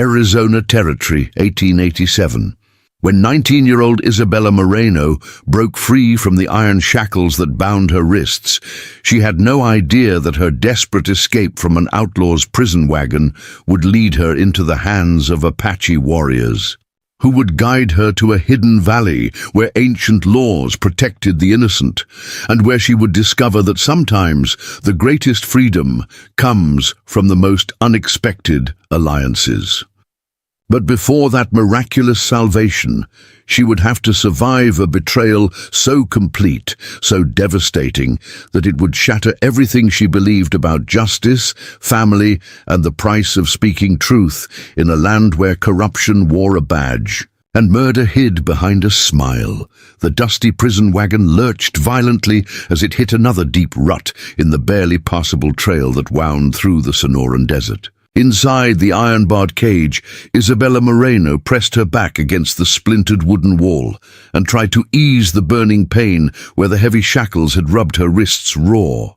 Arizona Territory, 1887. When 19-year-old Isabella Moreno broke free from the iron shackles that bound her wrists, she had no idea that her desperate escape from an outlaw's prison wagon would lead her into the hands of Apache warriors, who would guide her to a hidden valley where ancient laws protected the innocent, and where she would discover that sometimes the greatest freedom comes from the most unexpected alliances. But before that miraculous salvation, she would have to survive a betrayal so complete, so devastating, that it would shatter everything she believed about justice, family, and the price of speaking truth in a land where corruption wore a badge and murder hid behind a smile. The dusty prison wagon lurched violently as it hit another deep rut in the barely passable trail that wound through the Sonoran Desert. Inside the iron-barred cage, Isabella Moreno pressed her back against the splintered wooden wall and tried to ease the burning pain where the heavy shackles had rubbed her wrists raw.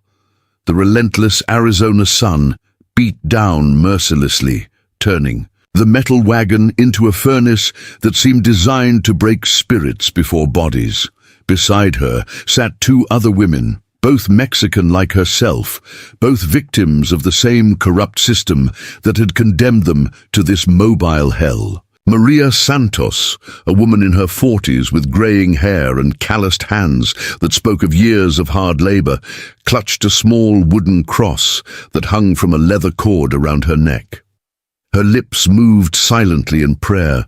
The relentless Arizona sun beat down mercilessly, turning the metal wagon into a furnace that seemed designed to break spirits before bodies. Beside her sat two other women, both Mexican like herself, both victims of the same corrupt system that had condemned them to this mobile hell. Maria Santos, a woman in her 40s with graying hair and calloused hands that spoke of years of hard labor, clutched a small wooden cross that hung from a leather cord around her neck. Her lips moved silently in prayer,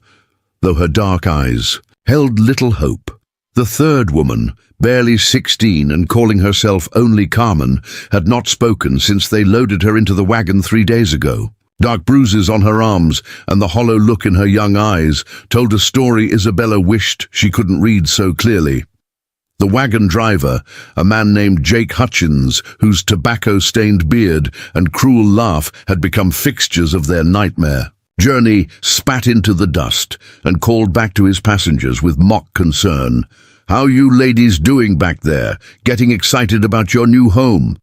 though her dark eyes held little hope. The third woman, barely 16 and calling herself only Carmen, had not spoken since they loaded her into the wagon 3 days ago. Dark bruises on her arms and the hollow look in her young eyes told a story Isabella wished she couldn't read so clearly. The wagon driver, a man named Jake Hutchins, whose tobacco-stained beard and cruel laugh had become fixtures of their nightmare journey, spat into the dust and called back to his passengers with mock concern. "How you ladies doing back there? Getting excited about your new home?"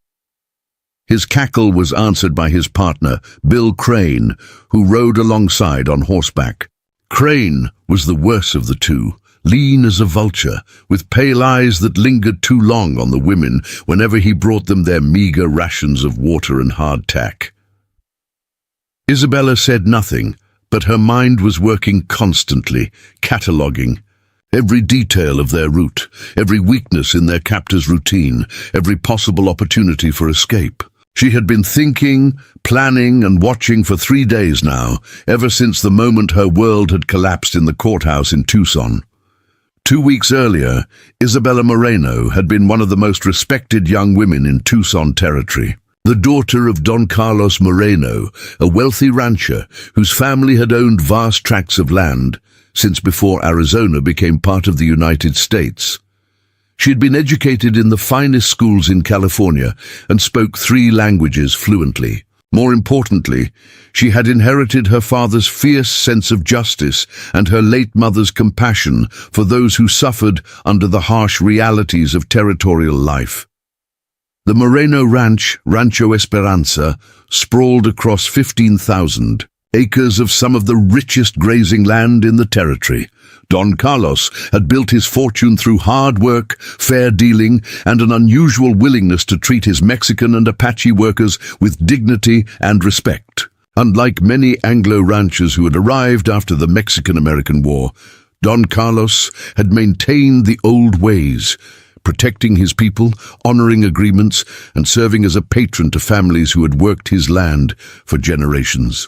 His cackle was answered by his partner, Bill Crane, who rode alongside on horseback. Crane was the worse of the two, lean as a vulture, with pale eyes that lingered too long on the women whenever he brought them their meager rations of water and hardtack. Isabella said nothing, but her mind was working constantly, cataloguing every detail of their route, every weakness in their captor's routine, every possible opportunity for escape. She had been thinking, planning, and watching for 3 days now, ever since the moment her world had collapsed in the courthouse in Tucson. 2 weeks earlier, Isabella Moreno had been one of the most respected young women in Tucson Territory. The daughter of Don Carlos Moreno, a wealthy rancher whose family had owned vast tracts of land since before Arizona became part of the United States. She had been educated in the finest schools in California and spoke 3 languages fluently. More importantly, she had inherited her father's fierce sense of justice and her late mother's compassion for those who suffered under the harsh realities of territorial life. The Moreno Ranch, Rancho Esperanza, sprawled across 15,000 acres of some of the richest grazing land in the territory. Don Carlos had built his fortune through hard work, fair dealing, and an unusual willingness to treat his Mexican and Apache workers with dignity and respect. Unlike many Anglo ranchers who had arrived after the Mexican-American War, Don Carlos had maintained the old ways, protecting his people, honoring agreements, and serving as a patron to families who had worked his land for generations.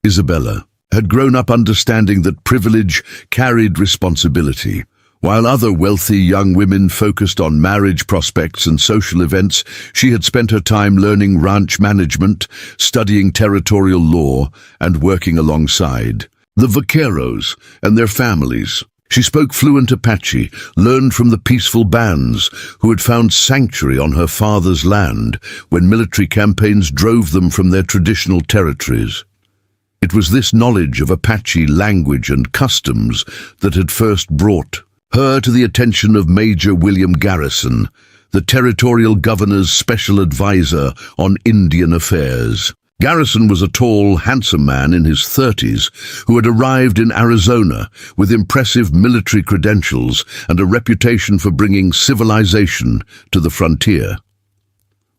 Isabella had grown up understanding that privilege carried responsibility. While other wealthy young women focused on marriage prospects and social events, she had spent her time learning ranch management, studying territorial law, and working alongside the vaqueros and their families. She spoke fluent Apache, learned from the peaceful bands who had found sanctuary on her father's land when military campaigns drove them from their traditional territories. It was this knowledge of Apache language and customs that had first brought her to the attention of Major William Garrison, the territorial governor's special advisor on Indian affairs. Garrison was a tall, handsome man in his 30s who had arrived in Arizona with impressive military credentials and a reputation for bringing civilization to the frontier.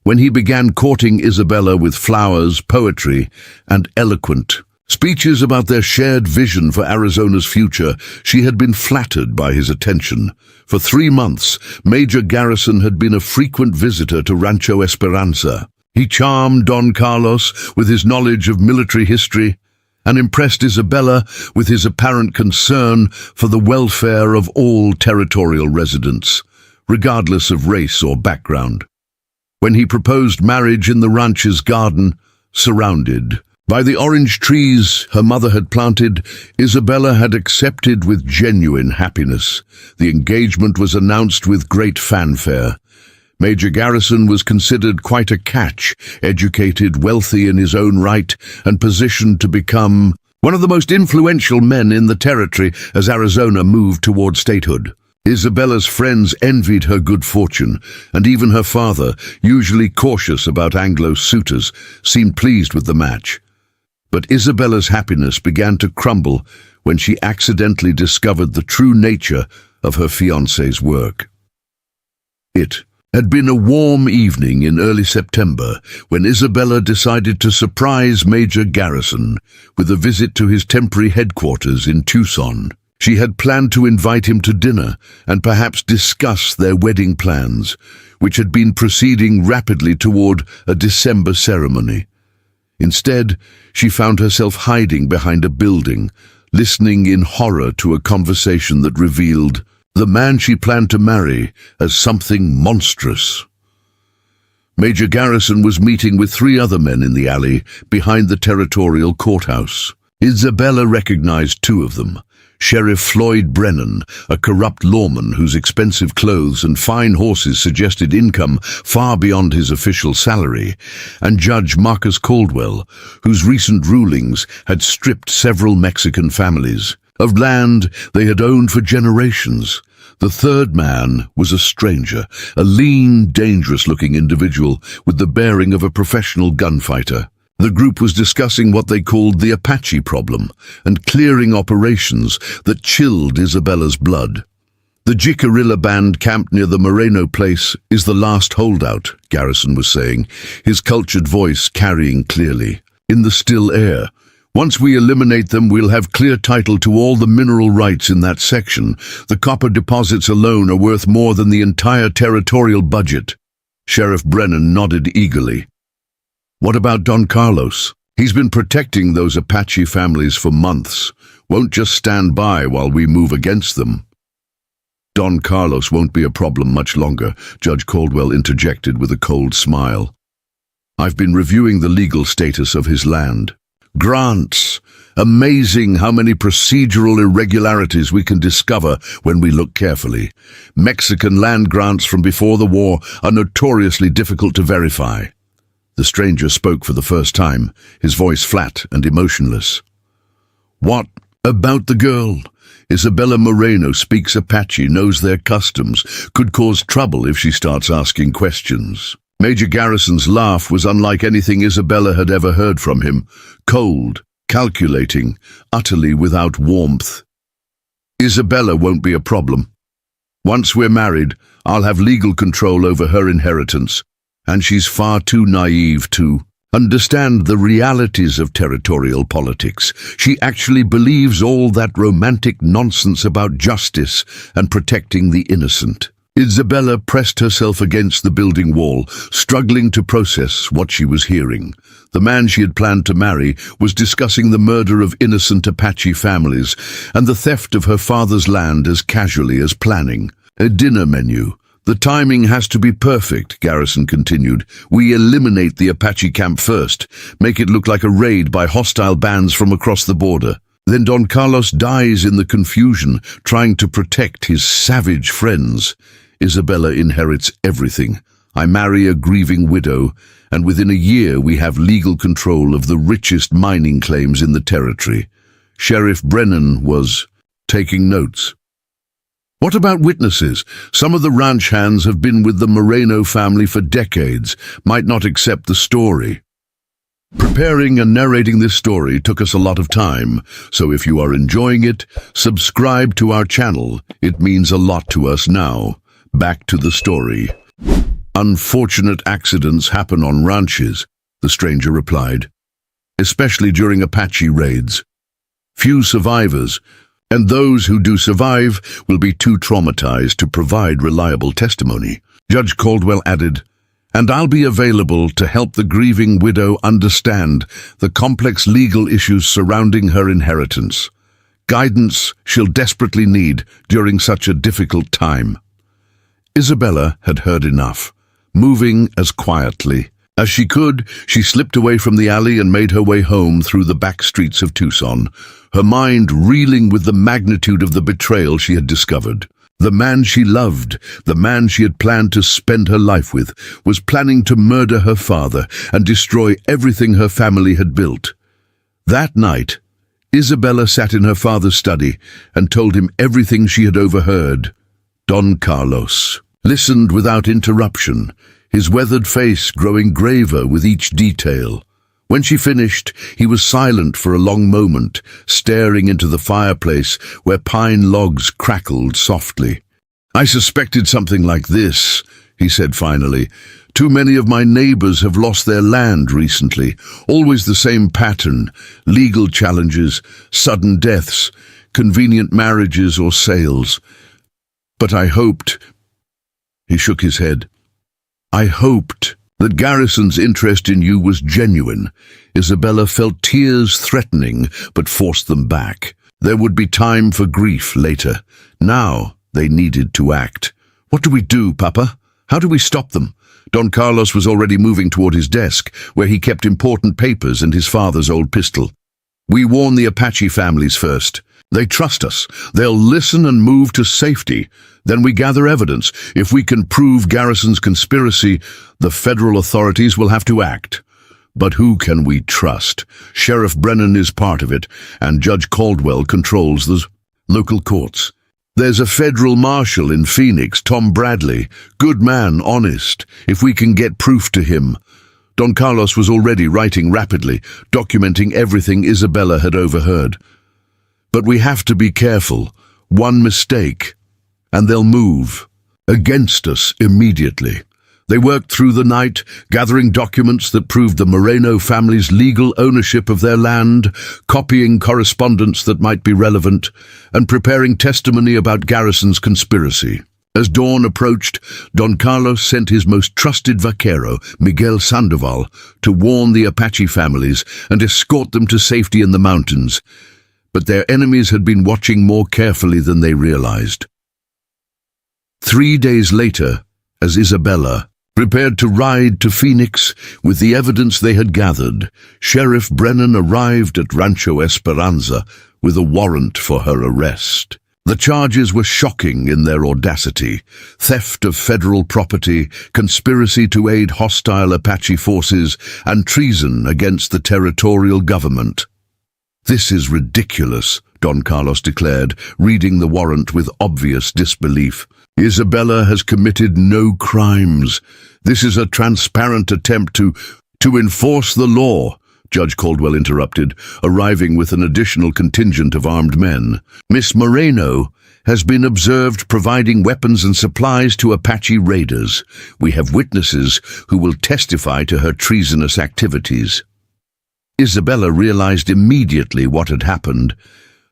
When he began courting Isabella with flowers, poetry, and eloquent speeches about their shared vision for Arizona's future, she had been flattered by his attention. For 3 months, Major Garrison had been a frequent visitor to Rancho Esperanza. He charmed Don Carlos with his knowledge of military history and impressed Isabella with his apparent concern for the welfare of all territorial residents, regardless of race or background. When he proposed marriage in the ranch's garden, surrounded by the orange trees her mother had planted, Isabella had accepted with genuine happiness. The engagement was announced with great fanfare. Major Garrison was considered quite a catch, educated, wealthy in his own right, and positioned to become one of the most influential men in the territory as Arizona moved toward statehood. Isabella's friends envied her good fortune, and even her father, usually cautious about Anglo suitors, seemed pleased with the match. But Isabella's happiness began to crumble when she accidentally discovered the true nature of her fiancé's work. It had been a warm evening in early September when Isabella decided to surprise Major Garrison with a visit to his temporary headquarters in Tucson. She had planned to invite him to dinner and perhaps discuss their wedding plans, which had been proceeding rapidly toward a December ceremony. Instead, she found herself hiding behind a building, listening in horror to a conversation that revealed the man she planned to marry as something monstrous. Major Garrison was meeting with 3 other men in the alley behind the territorial courthouse. Isabella recognized 2 of them: Sheriff Floyd Brennan, a corrupt lawman whose expensive clothes and fine horses suggested income far beyond his official salary, and Judge Marcus Caldwell, whose recent rulings had stripped several Mexican families of land they had owned for generations. The third man was a stranger, a lean, dangerous-looking individual with the bearing of a professional gunfighter. The group was discussing what they called the Apache problem and clearing operations that chilled Isabella's blood. The Jicarilla band camped near the Moreno place is the last holdout, Garrison was saying, his cultured voice carrying clearly. In the still air, once we eliminate them, we'll have clear title to all the mineral rights in that section. The copper deposits alone are worth more than the entire territorial budget. Sheriff Brennan nodded eagerly. What about Don Carlos? He's been protecting those Apache families for months. Won't just stand by while we move against them. Don Carlos won't be a problem much longer, Judge Caldwell interjected with a cold smile. I've been reviewing the legal status of his land. Grants. Amazing how many procedural irregularities we can discover when we look carefully. Mexican land grants from before the war are notoriously difficult to verify. The stranger spoke for the first time, his voice flat and emotionless. What about the girl? Isabella Moreno speaks Apache, knows their customs, could cause trouble if she starts asking questions. Major Garrison's laugh was unlike anything Isabella had ever heard from him, cold, calculating, utterly without warmth. Isabella won't be a problem. Once we're married, I'll have legal control over her inheritance, and she's far too naive to understand the realities of territorial politics. She actually believes all that romantic nonsense about justice and protecting the innocent. Isabella pressed herself against the building wall, struggling to process what she was hearing. The man she had planned to marry was discussing the murder of innocent Apache families and the theft of her father's land as casually as planning a dinner menu. The timing has to be perfect, Garrison continued. We eliminate the Apache camp first, make it look like a raid by hostile bands from across the border. Then Don Carlos dies in the confusion, trying to protect his savage friends. Isabella inherits everything. I marry a grieving widow, and within a year we have legal control of the richest mining claims in the territory. Sheriff Brennan was taking notes. What about witnesses? Some of the ranch hands have been with the Moreno family for decades, might not accept the story. Preparing and narrating this story took us a lot of time, so if you are enjoying it, subscribe to our channel. It means a lot to us now. Back to the story. Unfortunate accidents happen on ranches, the stranger replied, especially during Apache raids. Few survivors, and those who do survive will be too traumatized to provide reliable testimony. Judge Caldwell added, and I'll be available to help the grieving widow understand the complex legal issues surrounding her inheritance. Guidance she'll desperately need during such a difficult time. Isabella had heard enough. Moving as quietly as she could, she slipped away from the alley and made her way home through the back streets of Tucson, her mind reeling with the magnitude of the betrayal she had discovered. The man she loved, the man she had planned to spend her life with, was planning to murder her father and destroy everything her family had built. That night, Isabella sat in her father's study and told him everything she had overheard. Don Carlos listened without interruption, his weathered face growing graver with each detail. When she finished, he was silent for a long moment, staring into the fireplace where pine logs crackled softly. I suspected something like this, he said finally. Too many of my neighbors have lost their land recently. Always the same pattern: legal challenges, sudden deaths, convenient marriages or sales. But I hoped... He shook his head. I hoped that Garrison's interest in you was genuine. Isabella felt tears threatening, but forced them back. There would be time for grief later. Now they needed to act. What do we do, Papa? How do we stop them? Don Carlos was already moving toward his desk, where he kept important papers and his father's old pistol. We warn the Apache families first. They trust us. They'll listen and move to safety. Then we gather evidence. If we can prove Garrison's conspiracy, the federal authorities will have to act. But who can we trust? Sheriff Brennan is part of it, and Judge Caldwell controls the local courts. There's a federal marshal in Phoenix, Tom Bradley. Good man, honest. If we can get proof to him. Don Carlos was already writing rapidly, documenting everything Isabella had overheard. But we have to be careful. One mistake, and they'll move against us immediately. They worked through the night, gathering documents that proved the Moreno family's legal ownership of their land, copying correspondence that might be relevant, and preparing testimony about Garrison's conspiracy. As dawn approached, Don Carlos sent his most trusted vaquero, Miguel Sandoval, to warn the Apache families and escort them to safety in the mountains. But their enemies had been watching more carefully than they realized. 3 days later, as Isabella prepared to ride to Phoenix with the evidence they had gathered, Sheriff Brennan arrived at Rancho Esperanza with a warrant for her arrest. The charges were shocking in their audacity: theft of federal property, conspiracy to aid hostile Apache forces, and treason against the territorial government. This is ridiculous, Don Carlos declared, reading the warrant with obvious disbelief. Isabella has committed no crimes. This is a transparent attempt to enforce the law, Judge Caldwell interrupted, arriving with an additional contingent of armed men. Miss Moreno has been observed providing weapons and supplies to Apache raiders. We have witnesses who will testify to her treasonous activities. Isabella realized immediately what had happened.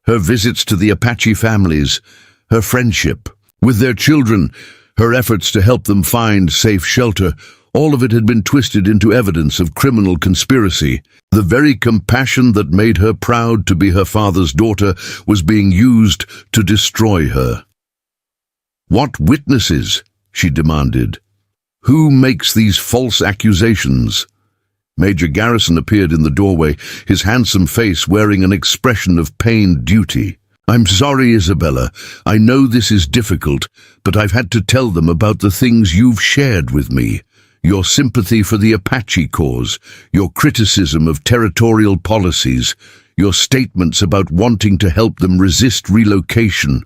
Her visits to the Apache families, her friendship with their children, her efforts to help them find safe shelter, all of it had been twisted into evidence of criminal conspiracy. The very compassion that made her proud to be her father's daughter was being used to destroy her. What witnesses? She demanded. Who makes these false accusations? Major Garrison appeared in the doorway, his handsome face wearing an expression of pained duty. I'm sorry, Isabella. I know this is difficult, but I've had to tell them about the things you've shared with me. Your sympathy for the Apache cause, your criticism of territorial policies, your statements about wanting to help them resist relocation.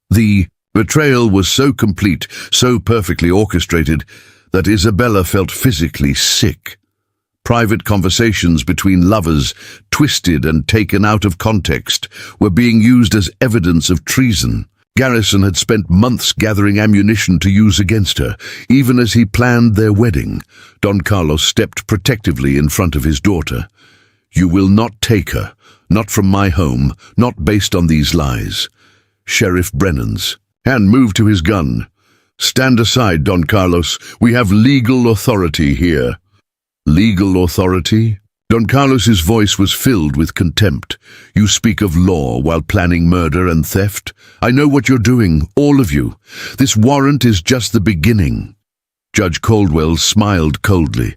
The betrayal was so complete, so perfectly orchestrated, that Isabella felt physically sick. Private conversations between lovers, twisted and taken out of context, were being used as evidence of treason. Garrison had spent months gathering ammunition to use against her, even as he planned their wedding. Don Carlos stepped protectively in front of his daughter. "You will not take her, not from my home, not based on these lies." Sheriff Brennan's hand moved to his gun. "Stand aside, Don Carlos. We have legal authority here." "Legal authority?" Don Carlos's voice was filled with contempt. "You speak of law while planning murder and theft? I know what you're doing, all of you. This warrant is just the beginning." Judge Caldwell smiled coldly.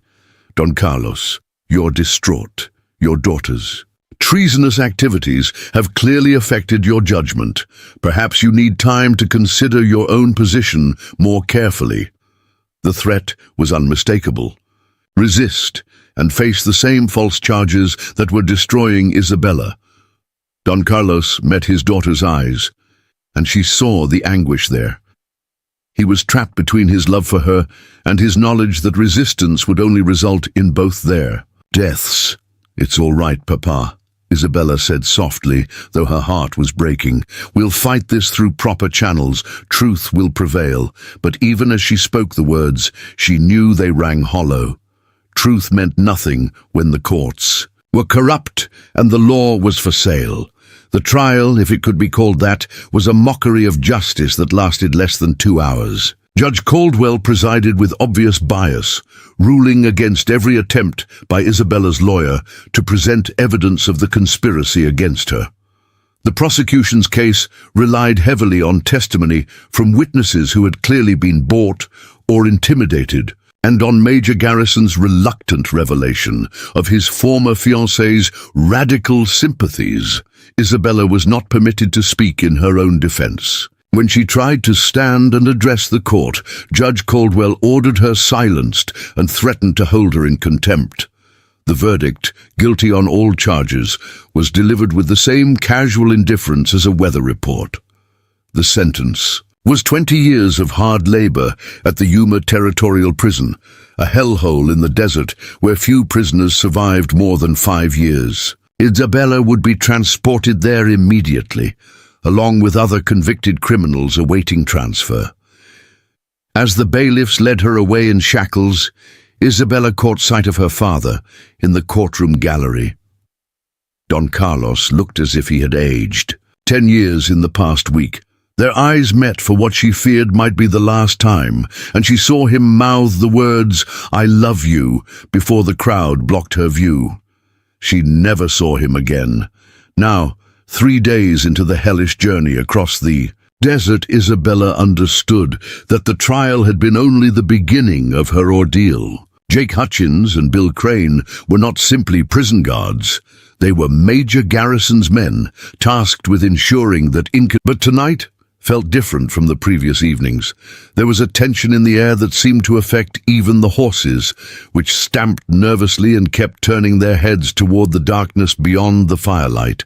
"Don Carlos, you're distraught. Your daughters. Treasonous activities have clearly affected your judgment. Perhaps you need time to consider your own position more carefully." The threat was unmistakable. Resist and face the same false charges that were destroying Isabella. Don Carlos met his daughter's eyes, and she saw the anguish there. He was trapped between his love for her and his knowledge that resistance would only result in both their deaths. "It's all right, Papa," Isabella said softly, though her heart was breaking. "We'll fight this through proper channels. Truth will prevail." But even as she spoke the words, she knew they rang hollow. Truth meant nothing when the courts were corrupt and the law was for sale. The trial, if it could be called that, was a mockery of justice that lasted less than 2 hours. Judge Caldwell presided with obvious bias, ruling against every attempt by Isabella's lawyer to present evidence of the conspiracy against her. The prosecution's case relied heavily on testimony from witnesses who had clearly been bought or intimidated, and on Major Garrison's reluctant revelation of his former fiancée's radical sympathies. Isabella was not permitted to speak in her own defense. When she tried to stand and address the court, Judge Caldwell ordered her silenced and threatened to hold her in contempt. The verdict, guilty on all charges, was delivered with the same casual indifference as a weather report. The sentence was 20 years of hard labor at the Yuma Territorial Prison, a hellhole in the desert where few prisoners survived more than 5 years. Isabella would be transported there immediately, along with other convicted criminals awaiting transfer. As the bailiffs led her away in shackles, Isabella caught sight of her father in the courtroom gallery. Don Carlos looked as if he had aged. 10 years in the past week. Their eyes met for what she feared might be the last time, and she saw him mouth the words, "I love you," before the crowd blocked her view. She never saw him again. Now, 3 days into the hellish journey across the desert, Isabella understood that the trial had been only the beginning of her ordeal. Jake Hutchins and Bill Crane were not simply prison guards. They were Major Garrison's men, tasked with ensuring that But tonight felt different from the previous evenings. There was a tension in the air that seemed to affect even the horses, which stamped nervously and kept turning their heads toward the darkness beyond the firelight.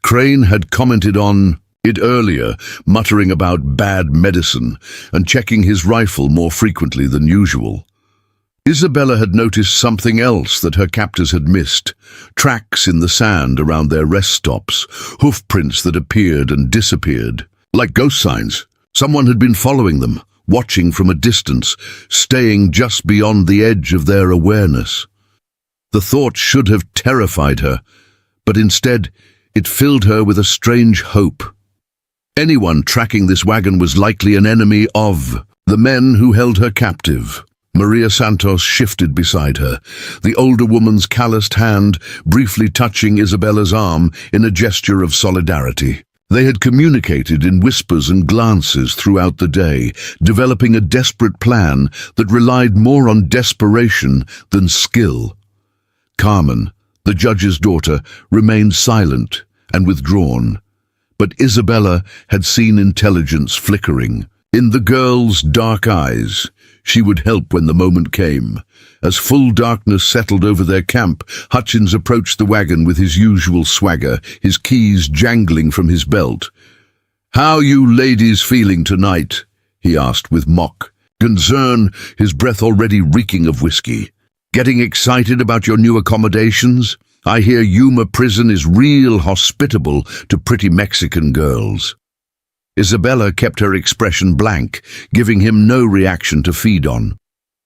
Crane had commented on it earlier, muttering about bad medicine and checking his rifle more frequently than usual. Isabella had noticed something else that her captors had missed: tracks in the sand around their rest stops, hoof prints that appeared and disappeared. Like ghost signs, someone had been following them, watching from a distance, staying just beyond the edge of their awareness. The thought should have terrified her, but instead it filled her with a strange hope. Anyone tracking this wagon was likely an enemy of the men who held her captive. Maria Santos shifted beside her, the older woman's calloused hand briefly touching Isabella's arm in a gesture of solidarity. They had communicated in whispers and glances throughout the day, developing a desperate plan that relied more on desperation than skill. Carmen, the judge's daughter, remained silent and withdrawn, but Isabella had seen intelligence flickering. In the girl's dark eyes, she would help when the moment came. As full darkness settled over their camp, Hutchins approached the wagon with his usual swagger, his keys jangling from his belt. "How you ladies feeling tonight?" he asked with mock concern, his breath already reeking of whiskey. Getting excited about your new accommodations? I hear Yuma Prison is real hospitable to pretty Mexican girls." Isabella kept her expression blank, giving him no reaction to feed on.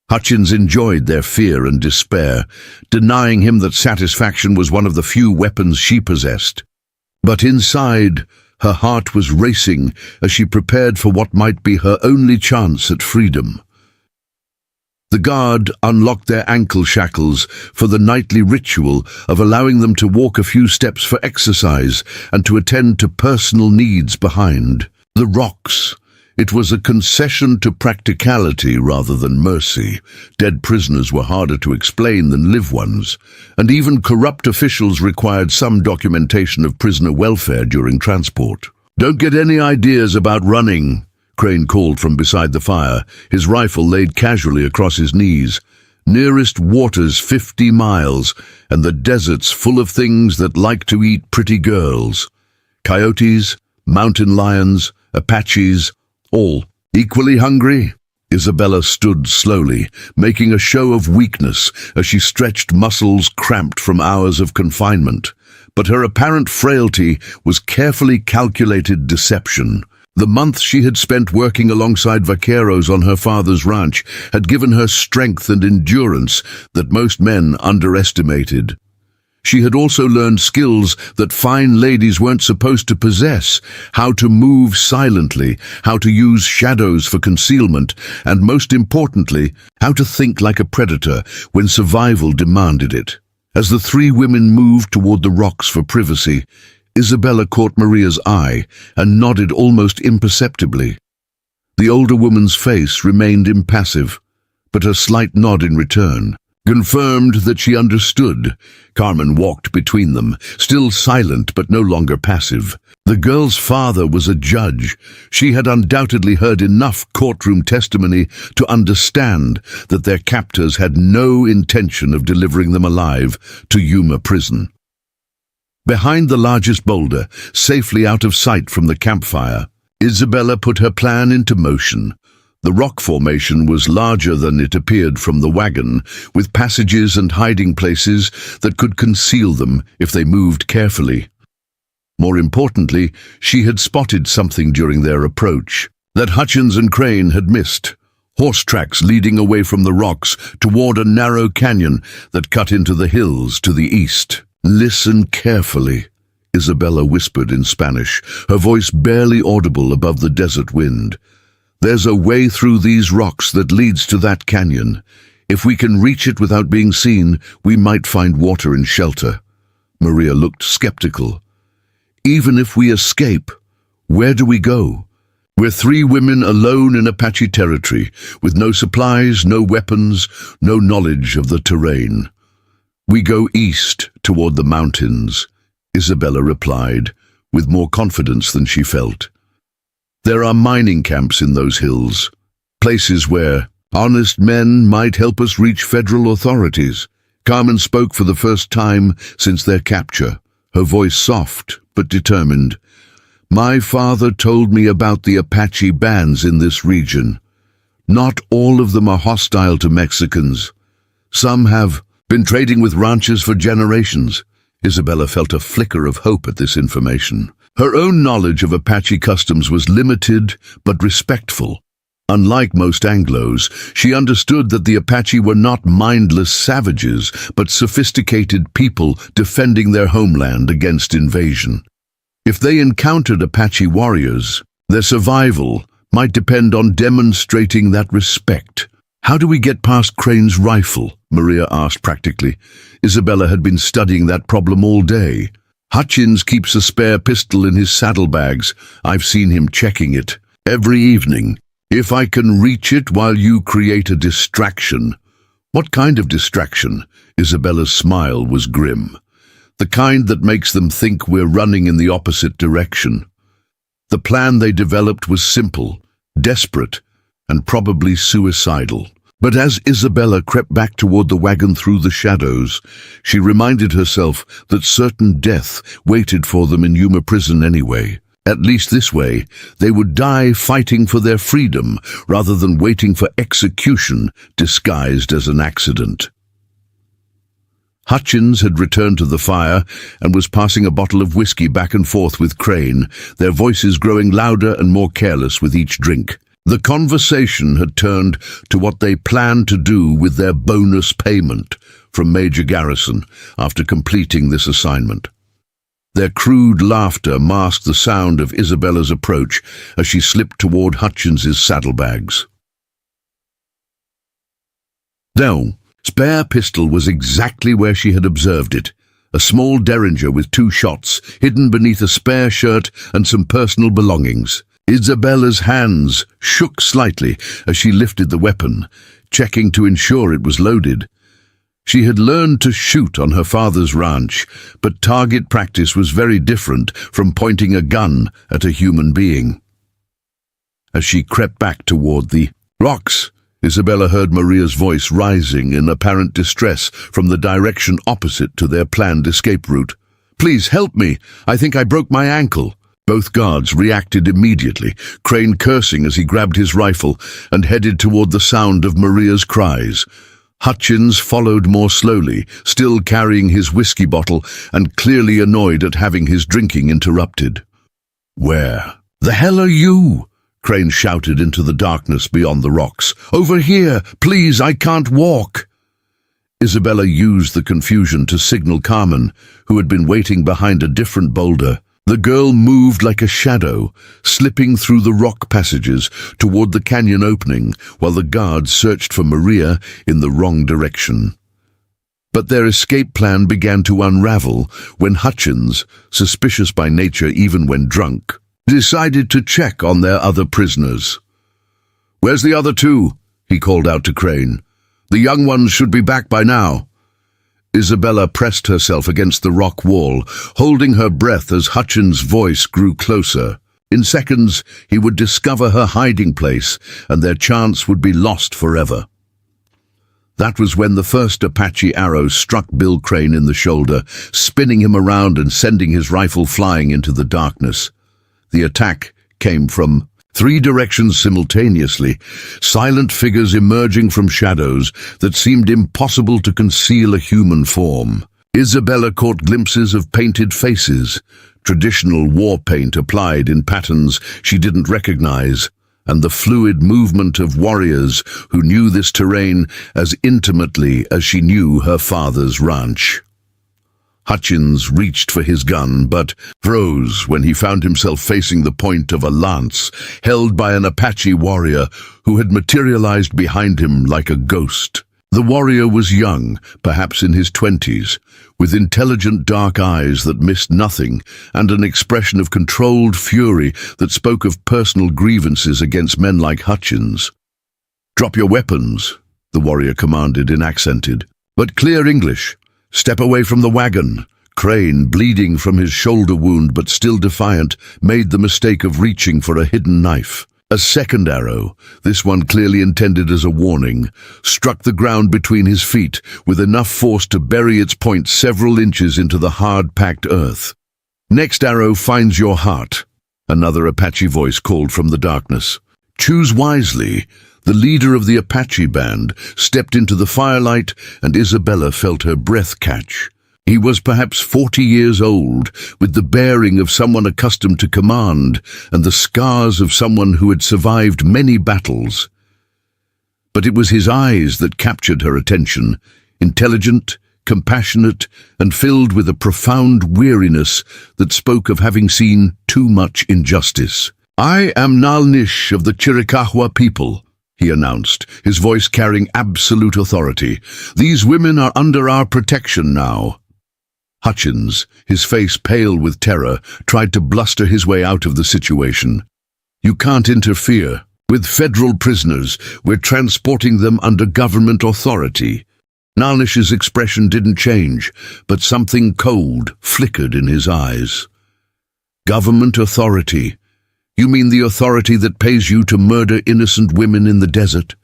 Hutchins enjoyed their fear and despair, denying him that satisfaction was one of the few weapons she possessed. But inside, her heart was racing as she prepared for what might be her only chance at freedom. The guard unlocked their ankle shackles for the nightly ritual of allowing them to walk a few steps for exercise and to attend to personal needs behind the rocks. It was a concession to practicality rather than mercy. Dead prisoners were harder to explain than live ones, and even corrupt officials required some documentation of prisoner welfare during transport. "Don't get any ideas about running," Crane called from beside the fire, his rifle laid casually across his knees. "Nearest water's 50 miles, and the desert's full of things that like to eat pretty girls. Coyotes, mountain lions, Apaches, all equally hungry." Isabella stood slowly, making a show of weakness as she stretched muscles cramped from hours of confinement. But her apparent frailty was carefully calculated deception. The months she had spent working alongside vaqueros on her father's ranch had given her strength and endurance that most men underestimated. She had also learned skills that fine ladies weren't supposed to possess: how to move silently, how to use shadows for concealment, and most importantly, how to think like a predator when survival demanded it. As the three women moved toward the rocks for privacy, Isabella caught Maria's eye and nodded almost imperceptibly. The older woman's face remained impassive, but her slight nod in return confirmed that she understood. Carmen walked between them, still silent but no longer passive. The girl's father was a judge. She had undoubtedly heard enough courtroom testimony to understand that their captors had no intention of delivering them alive to Yuma Prison. Behind the largest boulder, safely out of sight from the campfire, Isabella put her plan into motion. The rock formation was larger than it appeared from the wagon, with passages and hiding places that could conceal them if they moved carefully. More importantly, she had spotted something during their approach that Hutchins and Crane had missed: horse tracks leading away from the rocks toward a narrow canyon that cut into the hills to the east. "Listen carefully," Isabella whispered in Spanish, her voice barely audible above the desert wind. "There's a way through these rocks that leads to that canyon. If we can reach it without being seen, we might find water and shelter." Maria looked skeptical. "Even if we escape, where do we go? We're three women alone in Apache territory, with no supplies, no weapons, no knowledge of the terrain." "We go east toward the mountains," Isabella replied, with more confidence than she felt. "There are mining camps in those hills, places where honest men might help us reach federal authorities." Carmen spoke for the first time since their capture, her voice soft but determined. "My father told me about the Apache bands in this region. Not all of them are hostile to Mexicans. Some have been trading with ranchers for generations." Isabella felt a flicker of hope at this information. Her own knowledge of Apache customs was limited but respectful. Unlike most Anglos, she understood that the Apache were not mindless savages, but sophisticated people defending their homeland against invasion. If they encountered Apache warriors, their survival might depend on demonstrating that respect. "How do we get past Crane's rifle?" Maria asked practically. Isabella had been studying that problem all day. "Hutchins keeps a spare pistol in his saddlebags. I've seen him checking it every evening. If I can reach it while you create a distraction." "What kind of distraction?" Isabella's smile was grim. "The kind that makes them think we're running in the opposite direction." The plan they developed was simple, desperate, and probably suicidal. But as Isabella crept back toward the wagon through the shadows, she reminded herself that certain death waited for them in Yuma Prison anyway. At least this way, they would die fighting for their freedom rather than waiting for execution disguised as an accident. Hutchins had returned to the fire and was passing a bottle of whiskey back and forth with Crane, their voices growing louder and more careless with each drink. The conversation had turned to what they planned to do with their bonus payment from Major Garrison after completing this assignment. Their crude laughter masked the sound of Isabella's approach as she slipped toward Hutchins's saddlebags. No, spare pistol was exactly where she had observed it, a small derringer with 2 shots hidden beneath a spare shirt and some personal belongings. Isabella's hands shook slightly as she lifted the weapon, checking to ensure it was loaded. She had learned to shoot on her father's ranch, but target practice was very different from pointing a gun at a human being. As she crept back toward the rocks, Isabella heard Maria's voice rising in apparent distress from the direction opposite to their planned escape route. "Please help me. I think I broke my ankle." Both guards reacted immediately, Crane cursing as he grabbed his rifle and headed toward the sound of Maria's cries. Hutchins followed more slowly, still carrying his whiskey bottle and clearly annoyed at having his drinking interrupted. "Where the hell are you?" Crane shouted into the darkness beyond the rocks. "Over here! Please, I can't walk!" Isabella used the confusion to signal Carmen, who had been waiting behind a different boulder. The girl moved like a shadow, slipping through the rock passages toward the canyon opening, while the guards searched for Maria in the wrong direction. But their escape plan began to unravel when Hutchins, suspicious by nature even when drunk, decided to check on their other prisoners. "Where's the other 2?" he called out to Crane. "The young ones should be back by now." Isabella pressed herself against the rock wall, holding her breath as Hutchins' voice grew closer. In seconds, he would discover her hiding place, and their chance would be lost forever. That was when the first Apache arrow struck Bill Crane in the shoulder, spinning him around and sending his rifle flying into the darkness. The attack came from 3 directions simultaneously, silent figures emerging from shadows that seemed impossible to conceal a human form. Isabella caught glimpses of painted faces, traditional war paint applied in patterns she didn't recognize, and the fluid movement of warriors who knew this terrain as intimately as she knew her father's ranch. Hutchins reached for his gun, but froze when he found himself facing the point of a lance held by an Apache warrior who had materialized behind him like a ghost. The warrior was young, perhaps in his 20s, with intelligent dark eyes that missed nothing and an expression of controlled fury that spoke of personal grievances against men like Hutchins. "Drop your weapons," the warrior commanded in accented, but clear English. "Step away from the wagon." Crane, bleeding from his shoulder wound but still defiant, made the mistake of reaching for a hidden knife. A second arrow, this one clearly intended as a warning, struck the ground between his feet with enough force to bury its point several inches into the hard-packed earth. "Next arrow finds your heart," another Apache voice called from the darkness. "Choose wisely." The leader of the Apache band stepped into the firelight, and Isabella felt her breath catch. He was perhaps 40 years old, with the bearing of someone accustomed to command and the scars of someone who had survived many battles. But it was his eyes that captured her attention, intelligent, compassionate, and filled with a profound weariness that spoke of having seen too much injustice. "I am Nalnish of the Chiricahua people," he announced, his voice carrying absolute authority. "These women are under our protection now." Hutchins, his face pale with terror, tried to bluster his way out of the situation. "You can't interfere. With federal prisoners, we're transporting them under government authority." Nalnish's expression didn't change, but something cold flickered in his eyes. "Government authority? You mean the authority that pays you to murder innocent women in the desert?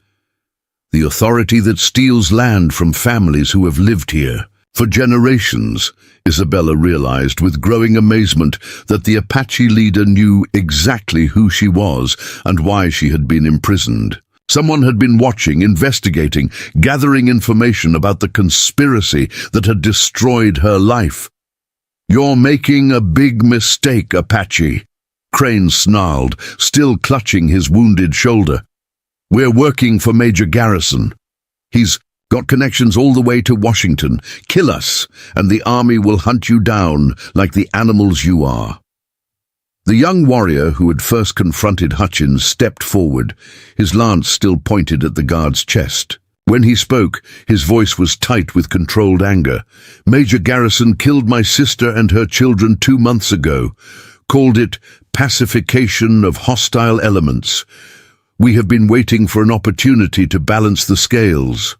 The authority that steals land from families who have lived here for generations?" Isabella realized with growing amazement that the Apache leader knew exactly who she was and why she had been imprisoned. Someone had been watching, investigating, gathering information about the conspiracy that had destroyed her life. "You're making a big mistake, Apache," Crane snarled, still clutching his wounded shoulder. "We're working for Major Garrison. He's got connections all the way to Washington. Kill us, and the army will hunt you down like the animals you are." The young warrior who had first confronted Hutchins stepped forward, his lance still pointed at the guard's chest. When he spoke, his voice was tight with controlled anger. "Major Garrison killed my sister and her children 2 months ago, called it pacification of hostile elements. We have been waiting for an opportunity to balance the scales."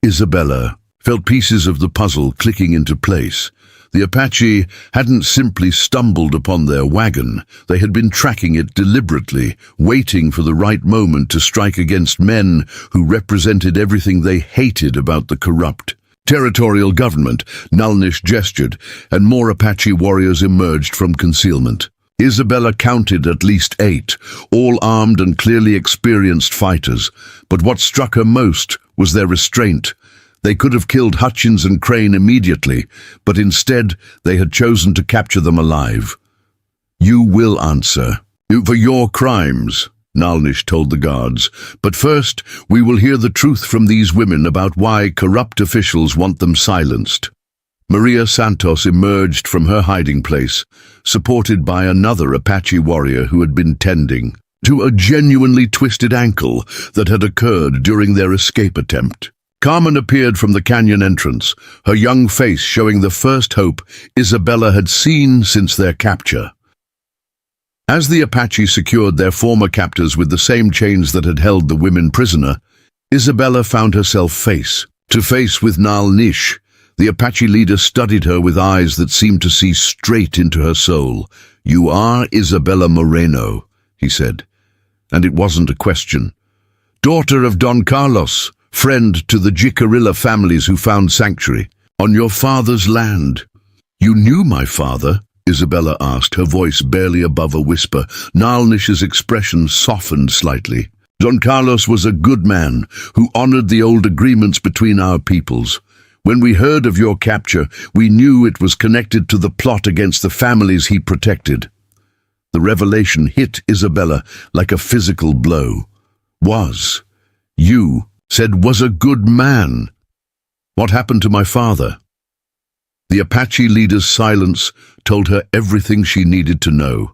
Isabella felt pieces of the puzzle clicking into place. The Apache hadn't simply stumbled upon their wagon. They had been tracking it deliberately, waiting for the right moment to strike against men who represented everything they hated about the corrupt territorial government. Nalnish gestured, and more Apache warriors emerged from concealment. Isabella counted at least 8, all armed and clearly experienced fighters, but what struck her most was their restraint. They could have killed Hutchins and Crane immediately, but instead they had chosen to capture them alive. "You will answer for your crimes," Nalnish told the guards, "but first we will hear the truth from these women about why corrupt officials want them silenced." Maria Santos emerged from her hiding place, supported by another Apache warrior who had been tending to a genuinely twisted ankle that had occurred during their escape attempt. Carmen appeared from the canyon entrance, her young face showing the first hope Isabella had seen since their capture. As the Apache secured their former captors with the same chains that had held the women prisoner, Isabella found herself face to face with Nalnish. The Apache leader studied her with eyes that seemed to see straight into her soul. "You are Isabella Moreno," he said, and it wasn't a question. "Daughter of Don Carlos, friend to the Jicarilla families who found sanctuary on your father's land." "You knew my father?" Isabella asked, her voice barely above a whisper. Nalnish's expression softened slightly. "Don Carlos was a good man who honored the old agreements between our peoples. When we heard of your capture, we knew it was connected to the plot against the families he protected." The revelation hit Isabella like a physical blow. "You said was a good man. What happened to my father?" The Apache leader's silence told her everything she needed to know.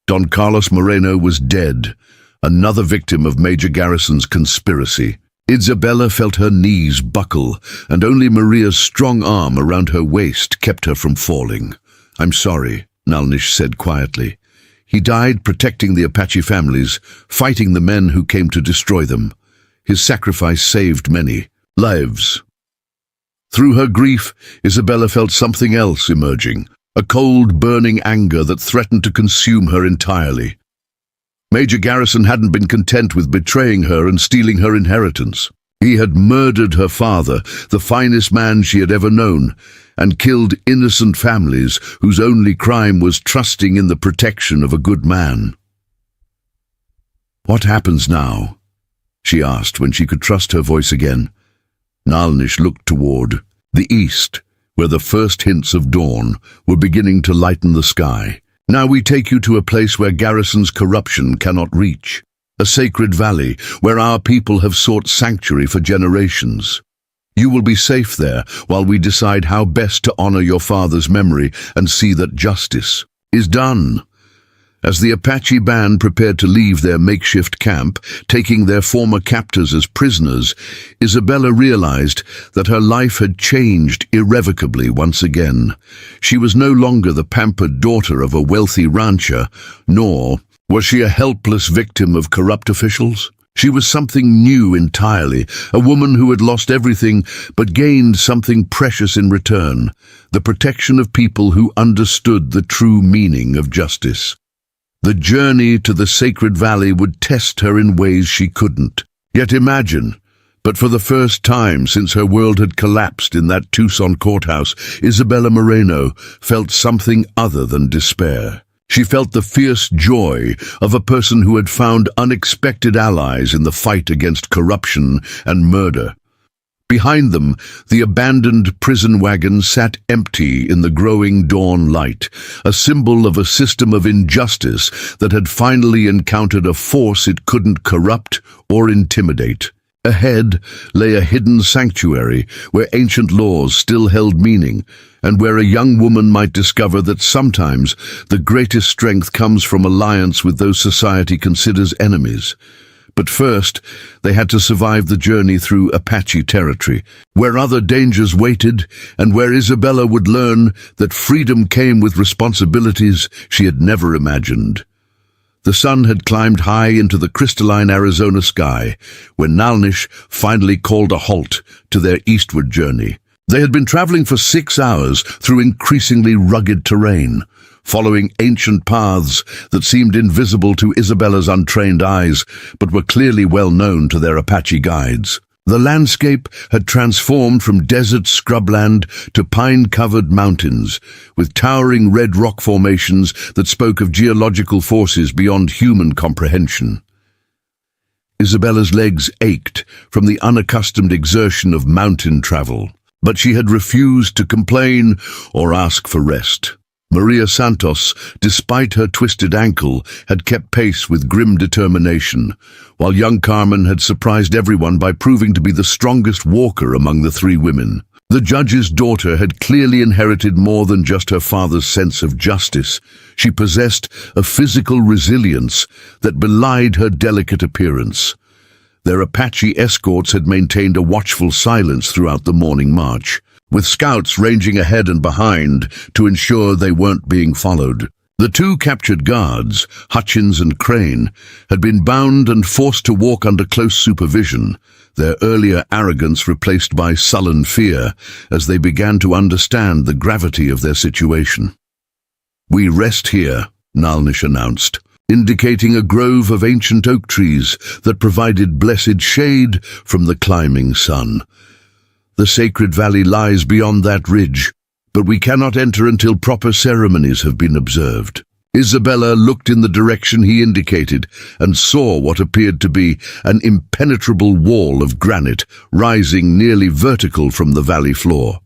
Don Carlos Moreno was dead, another victim of Major Garrison's conspiracy. Isabella felt her knees buckle, and only Maria's strong arm around her waist kept her from falling. "I'm sorry," Nalnish said quietly. "He died protecting the Apache families, fighting the men who came to destroy them. His sacrifice saved many lives." Through her grief, Isabella felt something else emerging, a cold, burning anger that threatened to consume her entirely. Major Garrison hadn't been content with betraying her and stealing her inheritance. He had murdered her father, the finest man she had ever known, and killed innocent families whose only crime was trusting in the protection of a good man. "What happens now?" she asked when she could trust her voice again. Nalnish looked toward the east, where the first hints of dawn were beginning to lighten the sky. "Now we take you to a place where Garrison's corruption cannot reach, a sacred valley where our people have sought sanctuary for generations. You will be safe there while we decide how best to honor your father's memory and see that justice is done." As the Apache band prepared to leave their makeshift camp, taking their former captors as prisoners, Isabella realized that her life had changed irrevocably once again. She was no longer the pampered daughter of a wealthy rancher, nor was she a helpless victim of corrupt officials. She was something new entirely, a woman who had lost everything but gained something precious in return, the protection of people who understood the true meaning of justice. The journey to the sacred valley would test her in ways she couldn't yet imagine. But for the first time since her world had collapsed in that Tucson courthouse, Isabella Moreno felt something other than despair. She felt the fierce joy of a person who had found unexpected allies in the fight against corruption and murder. Behind them, the abandoned prison wagon sat empty in the growing dawn light, a symbol of a system of injustice that had finally encountered a force it couldn't corrupt or intimidate. Ahead lay a hidden sanctuary where ancient laws still held meaning, and where a young woman might discover that sometimes the greatest strength comes from alliance with those society considers enemies. But first, they had to survive the journey through Apache territory, where other dangers waited, and where Isabella would learn that freedom came with responsibilities she had never imagined. The sun had climbed high into the crystalline Arizona sky when Nalnish finally called a halt to their eastward journey. They had been traveling for 6 hours through increasingly rugged terrain, following ancient paths that seemed invisible to Isabella's untrained eyes, but were clearly well known to their Apache guides. The landscape had transformed from desert scrubland to pine-covered mountains, with towering red rock formations that spoke of geological forces beyond human comprehension. Isabella's legs ached from the unaccustomed exertion of mountain travel, but she had refused to complain or ask for rest. Maria Santos, despite her twisted ankle, had kept pace with grim determination, while young Carmen had surprised everyone by proving to be the strongest walker among the 3 women. The judge's daughter had clearly inherited more than just her father's sense of justice. She possessed a physical resilience that belied her delicate appearance. Their Apache escorts had maintained a watchful silence throughout the morning march, with scouts ranging ahead and behind to ensure they weren't being followed. The 2 captured guards, Hutchins and Crane, had been bound and forced to walk under close supervision, their earlier arrogance replaced by sullen fear as they began to understand the gravity of their situation. "We rest here," Nalnish announced, indicating a grove of ancient oak trees that provided blessed shade from the climbing sun. "The sacred valley lies beyond that ridge, but we cannot enter until proper ceremonies have been observed." Isabella looked in the direction he indicated and saw what appeared to be an impenetrable wall of granite rising nearly vertical from the valley floor.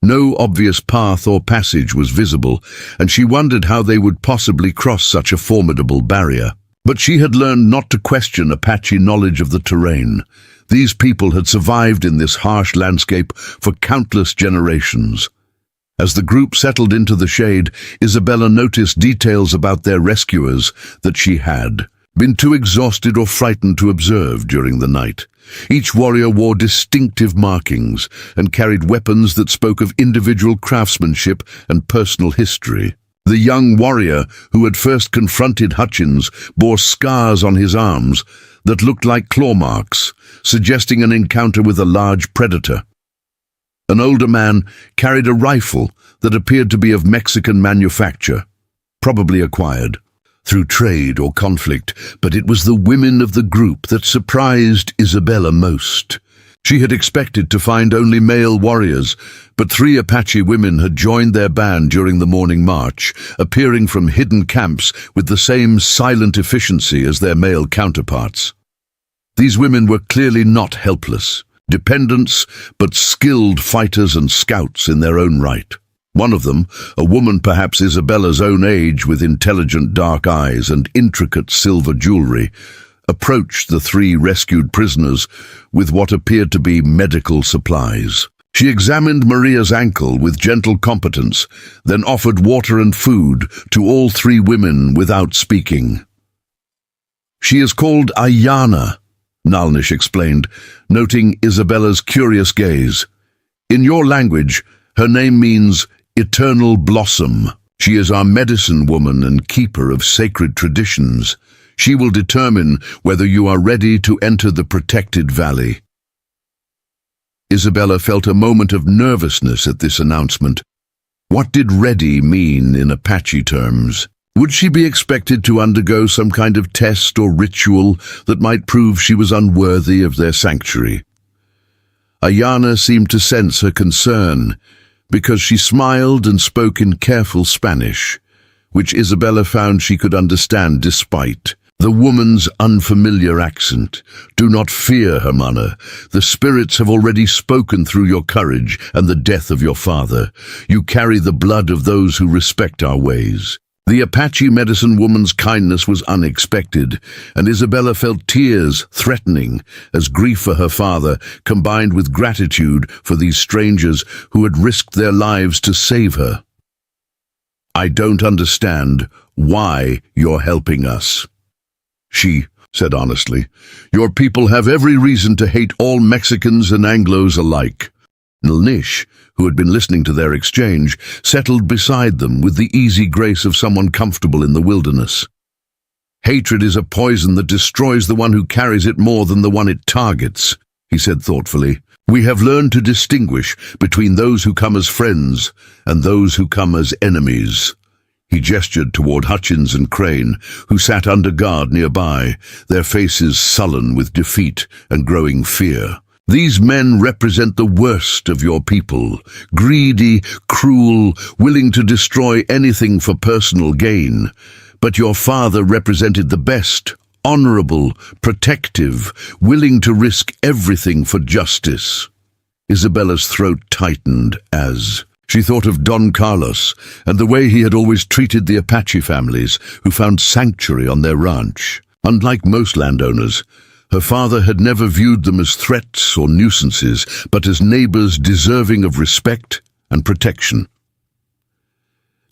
No obvious path or passage was visible, and she wondered how they would possibly cross such a formidable barrier. But she had learned not to question Apache knowledge of the terrain. These people had survived in this harsh landscape for countless generations. As the group settled into the shade, Isabella noticed details about their rescuers that she had been too exhausted or frightened to observe during the night. Each warrior wore distinctive markings and carried weapons that spoke of individual craftsmanship and personal history. The young warrior who had first confronted Hutchins bore scars on his arms that looked like claw marks, suggesting an encounter with a large predator. An older man carried a rifle that appeared to be of Mexican manufacture, probably acquired through trade or conflict, but it was the women of the group that surprised Isabella most. She had expected to find only male warriors, but 3 Apache women had joined their band during the morning march, appearing from hidden camps with the same silent efficiency as their male counterparts. These women were clearly not helpless, dependents, but skilled fighters and scouts in their own right. One of them, a woman perhaps Isabella's own age with intelligent dark eyes and intricate silver jewelry, approached the 3 rescued prisoners with what appeared to be medical supplies. She examined Maria's ankle with gentle competence, then offered water and food to all 3 women without speaking. "She is called Ayana," Nalnish explained, noting Isabella's curious gaze. "In your language, her name means eternal blossom. She is our medicine woman and keeper of sacred traditions. She will determine whether you are ready to enter the protected valley." Isabella felt a moment of nervousness at this announcement. What did ready mean in Apache terms? Would she be expected to undergo some kind of test or ritual that might prove she was unworthy of their sanctuary? Ayana seemed to sense her concern, because she smiled and spoke in careful Spanish, which Isabella found she could understand despite the woman's unfamiliar accent. "Do not fear, Hermana. The spirits have already spoken through your courage and the death of your father. You carry the blood of those who respect our ways." The Apache medicine woman's kindness was unexpected, and Isabella felt tears threatening as grief for her father combined with gratitude for these strangers who had risked their lives to save her. "I don't understand why you're helping us," she said honestly. "Your people have every reason to hate all Mexicans and Anglos alike." Nalnish, who had been listening to their exchange, settled beside them with the easy grace of someone comfortable in the wilderness. "Hatred is a poison that destroys the one who carries it more than the one it targets," he said thoughtfully. "We have learned to distinguish between those who come as friends and those who come as enemies." He gestured toward Hutchins and Crane, who sat under guard nearby, their faces sullen with defeat and growing fear. "These men represent the worst of your people, greedy, cruel, willing to destroy anything for personal gain. But your father represented the best, honorable, protective, willing to risk everything for justice." Isabella's throat tightened as she thought of Don Carlos and the way he had always treated the Apache families who found sanctuary on their ranch. Unlike most landowners, her father had never viewed them as threats or nuisances, but as neighbors deserving of respect and protection.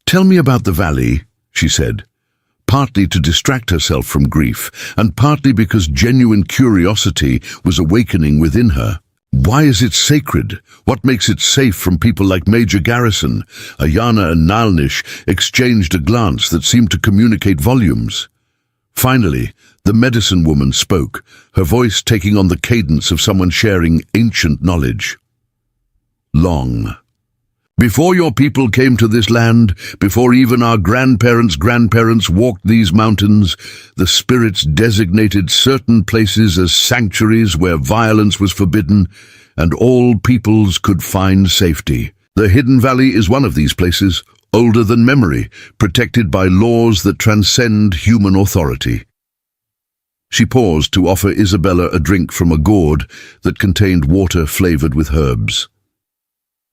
"Tell me about the valley," she said, partly to distract herself from grief, and partly because genuine curiosity was awakening within her. "Why is it sacred? What makes it safe from people like Major Garrison?" Ayana and Nalnish exchanged a glance that seemed to communicate volumes. Finally, the medicine woman spoke, her voice taking on the cadence of someone sharing ancient knowledge. "Long before your people came to this land, before even our grandparents' walked these mountains, the spirits designated certain places as sanctuaries where violence was forbidden and all peoples could find safety. The Hidden Valley is one of these places, older than memory, protected by laws that transcend human authority." She paused to offer Isabella a drink from a gourd that contained water flavored with herbs.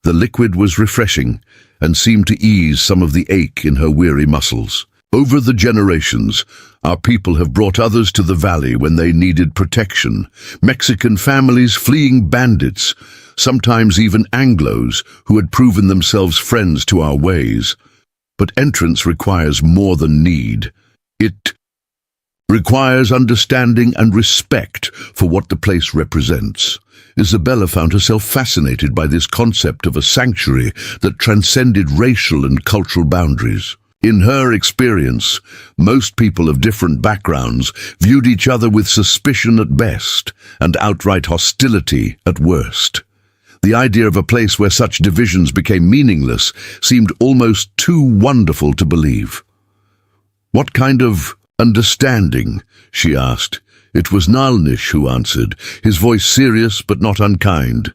The liquid was refreshing and seemed to ease some of the ache in her weary muscles. "Over the generations, our people have brought others to the valley when they needed protection. Mexican families fleeing bandits, sometimes even Anglos who had proven themselves friends to our ways. But entrance requires more than need. It requires understanding and respect for what the place represents." Isabella found herself fascinated by this concept of a sanctuary that transcended racial and cultural boundaries. In her experience, most people of different backgrounds viewed each other with suspicion at best and outright hostility at worst. The idea of a place where such divisions became meaningless seemed almost too wonderful to believe. "What kind of understanding?" she asked. It was Nalnish who answered, his voice serious but not unkind.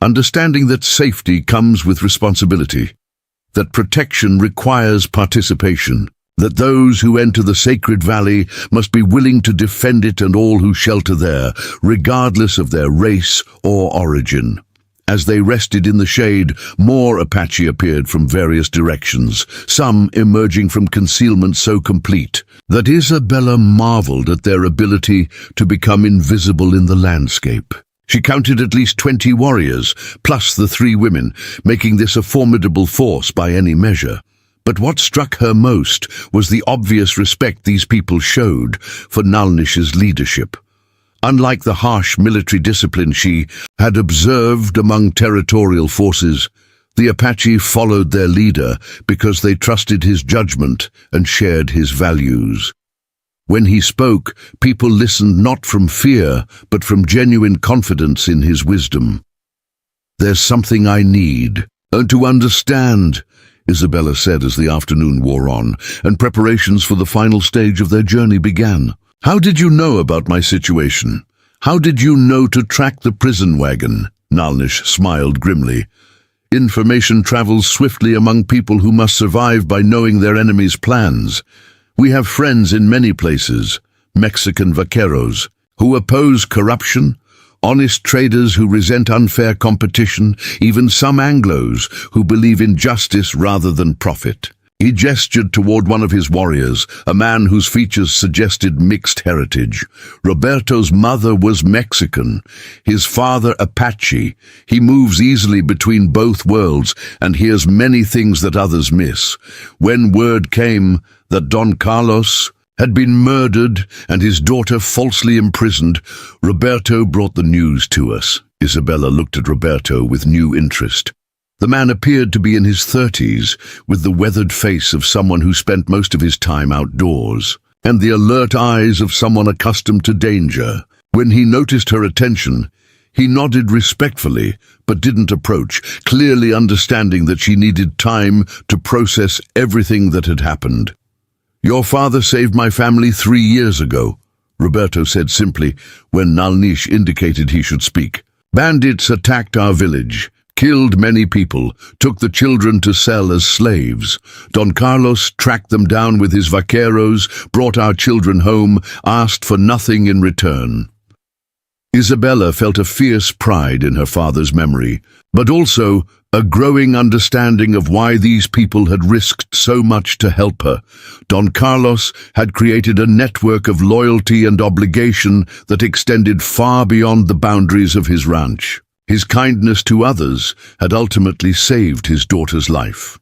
"Understanding that safety comes with responsibility, that protection requires participation, that those who enter the sacred valley must be willing to defend it and all who shelter there, regardless of their race or origin." As they rested in the shade, more Apache appeared from various directions, some emerging from concealment so complete that Isabella marveled at their ability to become invisible in the landscape. She counted at least 20 warriors, plus the 3 women, making this a formidable force by any measure. But what struck her most was the obvious respect these people showed for Nalnish's leadership. Unlike the harsh military discipline she had observed among territorial forces, the Apache followed their leader because they trusted his judgment and shared his values. When he spoke, people listened not from fear, but from genuine confidence in his wisdom. "There's something I need to understand," Isabella said as the afternoon wore on, and preparations for the final stage of their journey began. "How did you know about my situation? How did you know to track the prison wagon?" Nalnish smiled grimly. Information travels swiftly among people who must survive by knowing their enemy's plans. We have friends in many places, Mexican vaqueros, who oppose corruption, honest traders who resent unfair competition, even some Anglos who believe in justice rather than profit. He gestured toward one of his warriors, a man whose features suggested mixed heritage. Roberto's mother was Mexican, his father Apache. He moves easily between both worlds and hears many things that others miss. When word came that Don Carlos had been murdered and his daughter falsely imprisoned, Roberto brought the news to us. Isabella looked at Roberto with new interest. The man appeared to be in his 30s, with the weathered face of someone who spent most of his time outdoors, and the alert eyes of someone accustomed to danger. When he noticed her attention, he nodded respectfully, but didn't approach, clearly understanding that she needed time to process everything that had happened. "Your father saved my family 3 years ago," Roberto said simply when Nalnish indicated he should speak. "Bandits attacked our village, killed many people, took the children to sell as slaves. Don Carlos tracked them down with his vaqueros, brought our children home, asked for nothing in return." Isabella felt a fierce pride in her father's memory, but also a growing understanding of why these people had risked so much to help her. Don Carlos had created a network of loyalty and obligation that extended far beyond the boundaries of his ranch. His kindness to others had ultimately saved his daughter's life.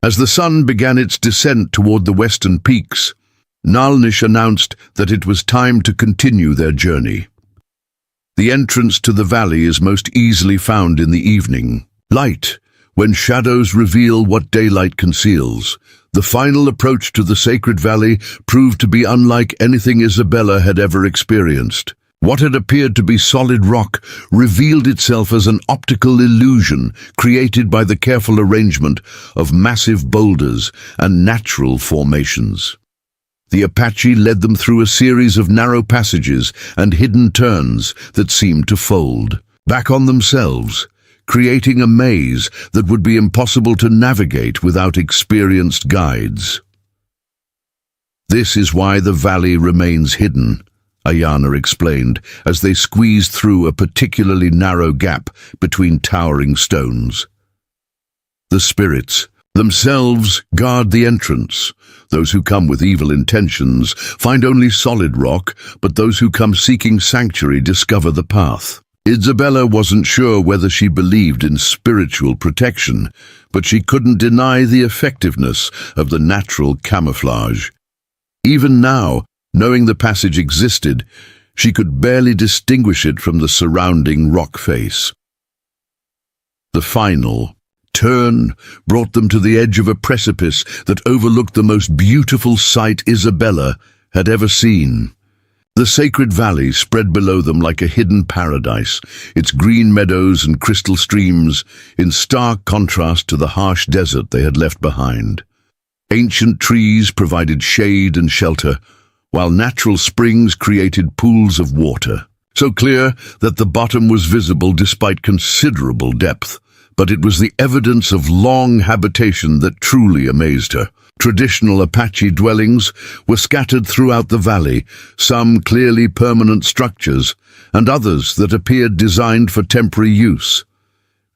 As the sun began its descent toward the western peaks, Nalnish announced that it was time to continue their journey. The entrance to the valley is most easily found in the evening. Light, when shadows reveal what daylight conceals. The final approach to the sacred valley proved to be unlike anything Isabella had ever experienced. What had appeared to be solid rock revealed itself as an optical illusion created by the careful arrangement of massive boulders and natural formations. The Apache led them through a series of narrow passages and hidden turns that seemed to fold back on themselves, creating a maze that would be impossible to navigate without experienced guides. "This is why the valley remains hidden," Ayana explained, as they squeezed through a particularly narrow gap between towering stones. "The spirits themselves guard the entrance. Those who come with evil intentions find only solid rock, but those who come seeking sanctuary discover the path." Isabella wasn't sure whether she believed in spiritual protection, but she couldn't deny the effectiveness of the natural camouflage. Even now, knowing the passage existed, she could barely distinguish it from the surrounding rock face. The final turn brought them to the edge of a precipice that overlooked the most beautiful sight Isabella had ever seen. The sacred valley spread below them like a hidden paradise, its green meadows and crystal streams in stark contrast to the harsh desert they had left behind. Ancient trees provided shade and shelter, while natural springs created pools of water, so clear that the bottom was visible despite considerable depth. But it was the evidence of long habitation that truly amazed her. Traditional Apache dwellings were scattered throughout the valley, some clearly permanent structures, and others that appeared designed for temporary use.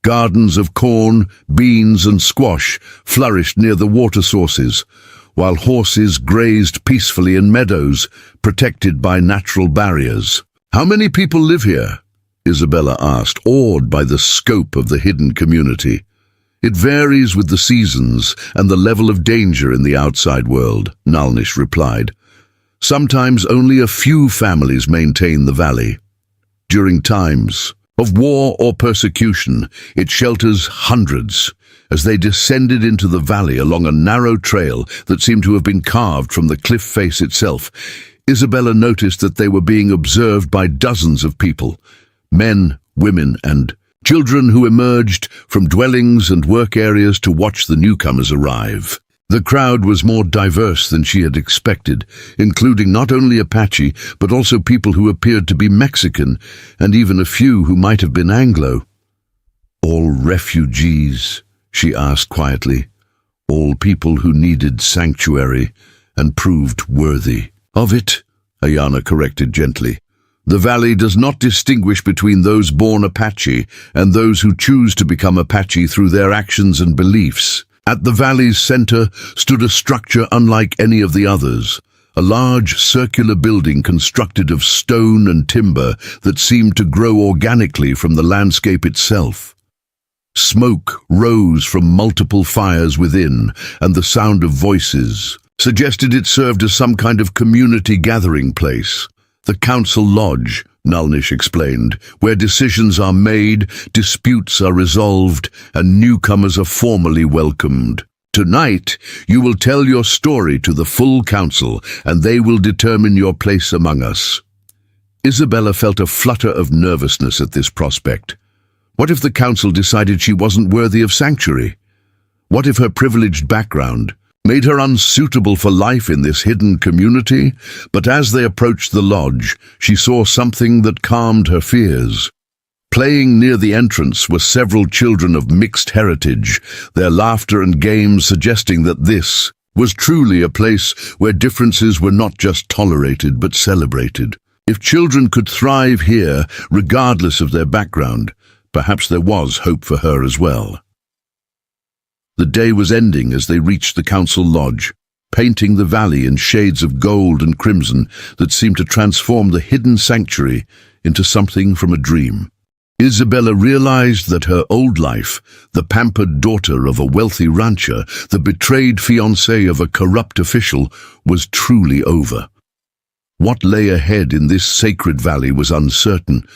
Gardens of corn, beans, and squash flourished near the water sources, while horses grazed peacefully in meadows protected by natural barriers. "How many people live here?" Isabella asked, awed by the scope of the hidden community. "It varies with the seasons and the level of danger in the outside world," Nalnish replied. "Sometimes only a few families maintain the valley. During times of war or persecution, it shelters hundreds." As they descended into the valley along a narrow trail that seemed to have been carved from the cliff face itself, Isabella noticed that they were being observed by dozens of people. Men, women, and children who emerged from dwellings and work areas to watch the newcomers arrive. The crowd was more diverse than she had expected, including not only Apache, but also people who appeared to be Mexican, and even a few who might have been Anglo. All refugees, she asked quietly. All people who needed sanctuary and proved worthy of it, Ayana corrected gently. The valley does not distinguish between those born Apache and those who choose to become Apache through their actions and beliefs. At the valley's center stood a structure unlike any of the others, a large circular building constructed of stone and timber that seemed to grow organically from the landscape itself. Smoke rose from multiple fires within, and the sound of voices suggested it served as some kind of community gathering place. The council lodge, Nalnish explained, where decisions are made, disputes are resolved, and newcomers are formally welcomed. Tonight, you will tell your story to the full council, and they will determine your place among us. Isabella felt a flutter of nervousness at this prospect. What if the council decided she wasn't worthy of sanctuary? What if her privileged background made her unsuitable for life in this hidden community? But as they approached the lodge, she saw something that calmed her fears. Playing near the entrance were several children of mixed heritage, their laughter and games suggesting that this was truly a place where differences were not just tolerated but celebrated. If children could thrive here, regardless of their background, perhaps there was hope for her as well. The day was ending as they reached the council lodge, painting the valley in shades of gold and crimson that seemed to transform the hidden sanctuary into something from a dream. Isabella realized that her old life, the pampered daughter of a wealthy rancher, the betrayed fiancée of a corrupt official, was truly over. What lay ahead in this sacred valley was uncertain,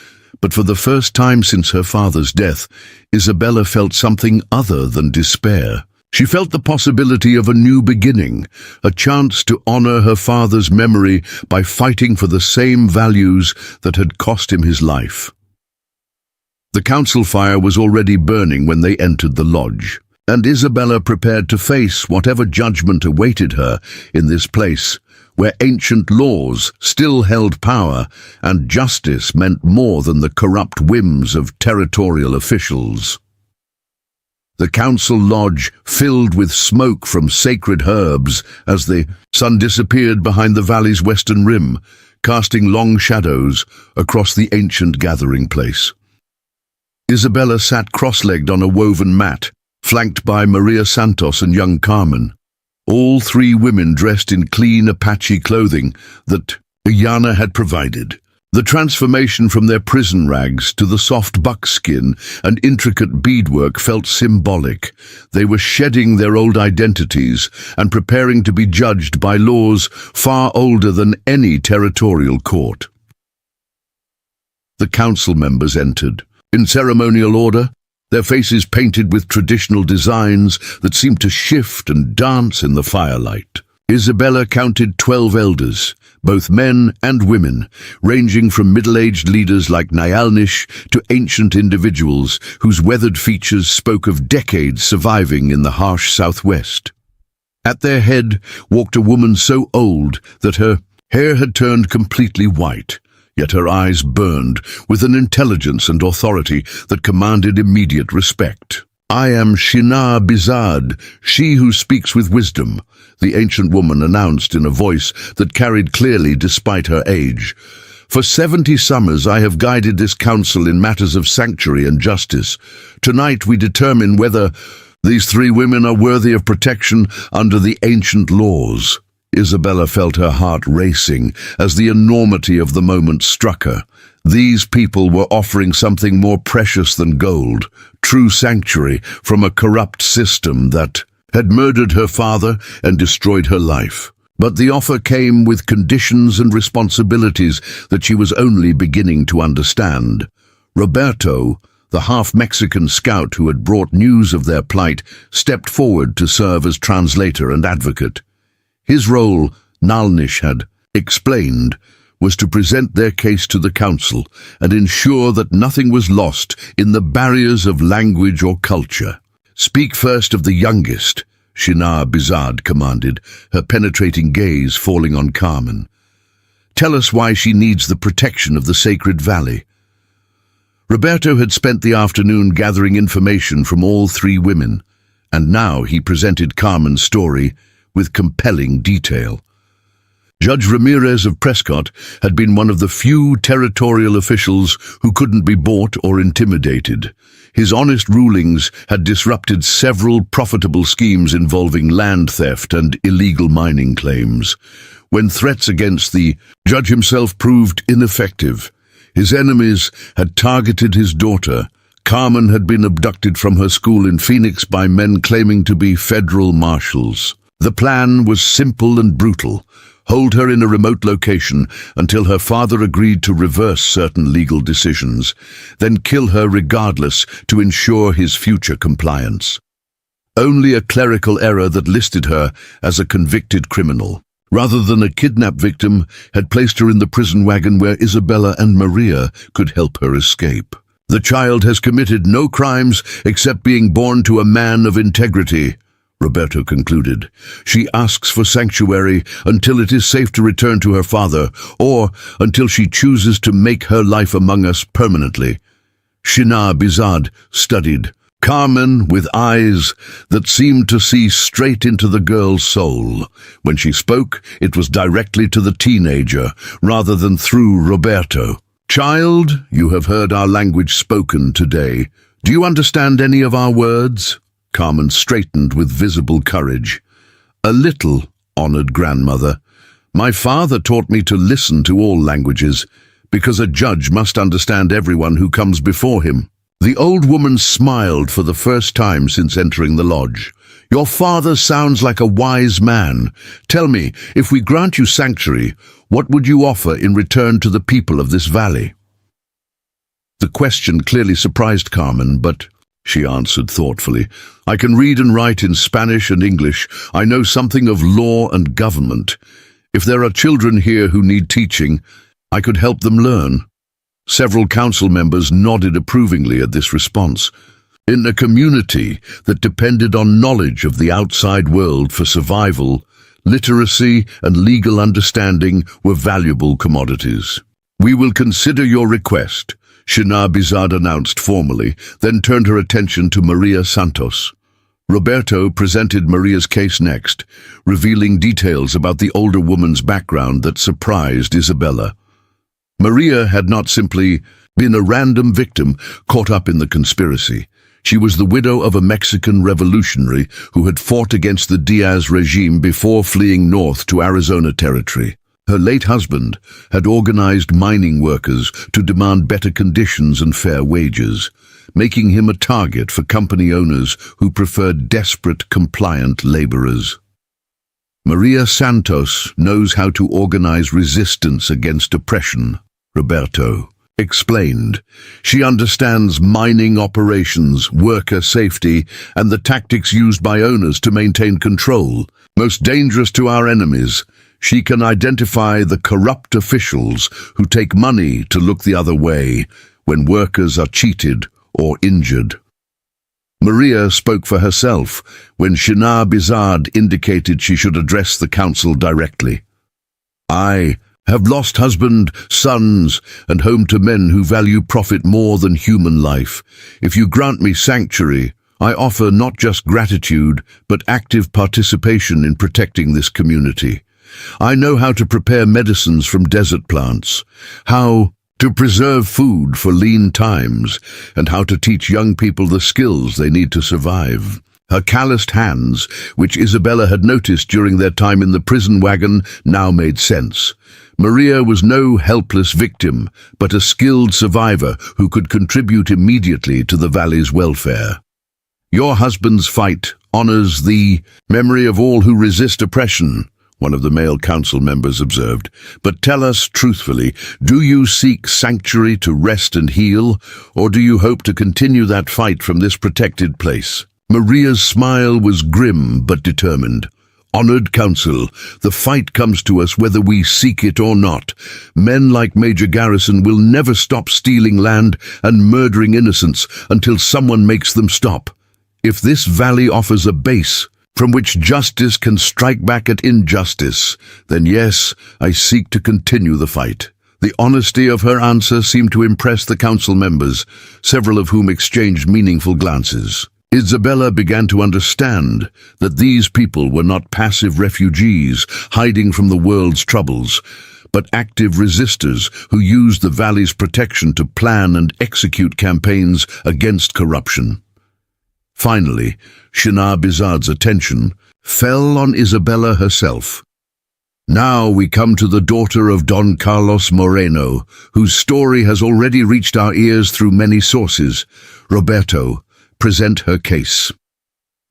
but for the first time since her father's death, Isabella felt something other than despair. She felt the possibility of a new beginning, a chance to honor her father's memory by fighting for the same values that had cost him his life. The council fire was already burning when they entered the lodge, and Isabella prepared to face whatever judgment awaited her in this place, where ancient laws still held power and justice meant more than the corrupt whims of territorial officials. The council lodge filled with smoke from sacred herbs as the sun disappeared behind the valley's western rim, casting long shadows across the ancient gathering place. Isabella sat cross-legged on a woven mat, flanked by Maria Santos and young Carmen. All three women dressed in clean Apache clothing that Ayana had provided. The transformation from their prison rags to the soft buckskin and intricate beadwork felt symbolic. They were shedding their old identities and preparing to be judged by laws far older than any territorial court. The council members entered, in ceremonial order, their faces painted with traditional designs that seemed to shift and dance in the firelight. Isabella counted 12 elders, both men and women, ranging from middle-aged leaders like Nalnish to ancient individuals whose weathered features spoke of decades surviving in the harsh southwest. At their head walked a woman so old that her hair had turned completely white, yet her eyes burned with an intelligence and authority that commanded immediate respect. "I am Shinar Bizard, she who speaks with wisdom," the ancient woman announced in a voice that carried clearly despite her age. "For 70 summers I have guided this council in matters of sanctuary and justice. Tonight we determine whether these three women are worthy of protection under the ancient laws." Isabella felt her heart racing as the enormity of the moment struck her. These people were offering something more precious than gold, true sanctuary from a corrupt system that had murdered her father and destroyed her life. But the offer came with conditions and responsibilities that she was only beginning to understand. Roberto, the half-Mexican scout who had brought news of their plight, stepped forward to serve as translator and advocate. His role, Nalnish had explained, was to present their case to the council and ensure that nothing was lost in the barriers of language or culture. "Speak first of the youngest," Shinar Bizard commanded, her penetrating gaze falling on Carmen. "Tell us why she needs the protection of the sacred valley." Roberto had spent the afternoon gathering information from all three women, and now he presented Carmen's story with compelling detail. Judge Ramirez of Prescott had been one of the few territorial officials who couldn't be bought or intimidated. His honest rulings had disrupted several profitable schemes involving land theft and illegal mining claims. When threats against the judge himself proved ineffective, his enemies had targeted his daughter. Carmen had been abducted from her school in Phoenix by men claiming to be federal marshals. The plan was simple and brutal. Hold her in a remote location until her father agreed to reverse certain legal decisions, then kill her regardless to ensure his future compliance. Only a clerical error that listed her as a convicted criminal, rather than a kidnap victim, had placed her in the prison wagon where Isabella and Maria could help her escape. The child has committed no crimes except being born to a man of integrity, Roberto concluded. She asks for sanctuary until it is safe to return to her father, or until she chooses to make her life among us permanently. Shinar Bizad studied Carmen with eyes that seemed to see straight into the girl's soul. When she spoke, it was directly to the teenager, rather than through Roberto. "Child, you have heard our language spoken today. Do you understand any of our words?" Carmen straightened with visible courage. "A little, honored grandmother. My father taught me to listen to all languages, because a judge must understand everyone who comes before him." The old woman smiled for the first time since entering the lodge. "Your father sounds like a wise man. Tell me, if we grant you sanctuary, what would you offer in return to the people of this valley?" The question clearly surprised Carmen, but she answered thoughtfully, "I can read and write in Spanish and English. I know something of law and government. If there are children here who need teaching, I could help them learn." Several council members nodded approvingly at this response. In a community that depended on knowledge of the outside world for survival, literacy and legal understanding were valuable commodities. "We will consider your request," Shinar Bizad announced formally, then turned her attention to Maria Santos. Roberto presented Maria's case next, revealing details about the older woman's background that surprised Isabella. Maria had not simply been a random victim caught up in the conspiracy. She was the widow of a Mexican revolutionary who had fought against the Diaz regime before fleeing north to Arizona territory. Her late husband had organized mining workers to demand better conditions and fair wages, making him a target for company owners who preferred desperate, compliant laborers. Maria Santos knows how to organize resistance against oppression, Roberto explained. She understands mining operations, worker safety, and the tactics used by owners to maintain control. Most dangerous to our enemies, she can identify the corrupt officials who take money to look the other way when workers are cheated or injured. Maria spoke for herself when Shinar Bizad indicated she should address the council directly. "I have lost husband, sons, and home to men who value profit more than human life. If you grant me sanctuary, I offer not just gratitude, but active participation in protecting this community. I know how to prepare medicines from desert plants, how to preserve food for lean times, and how to teach young people the skills they need to survive." Her calloused hands, which Isabella had noticed during their time in the prison wagon, now made sense. Maria was no helpless victim, but a skilled survivor who could contribute immediately to the valley's welfare. "Your husband's fight honors the memory of all who resist oppression," one of the male council members observed. "But tell us truthfully, do you seek sanctuary to rest and heal, or do you hope to continue that fight from this protected place?" Maria's smile was grim but determined. "Honored Council, the fight comes to us whether we seek it or not. Men like Major Garrison will never stop stealing land and murdering innocents until someone makes them stop. If this valley offers a base from which justice can strike back at injustice, then yes, I seek to continue the fight. The honesty of her answer seemed to impress the council members, several of whom exchanged meaningful glances. Isabella began to understand that these people were not passive refugees hiding from the world's troubles, but active resistors who used the valley's protection to plan and execute campaigns against corruption. Finally, Shinabisad's attention fell on Isabella herself. Now we come to the daughter of Don Carlos Moreno, whose story has already reached our ears through many sources. Roberto, present her case.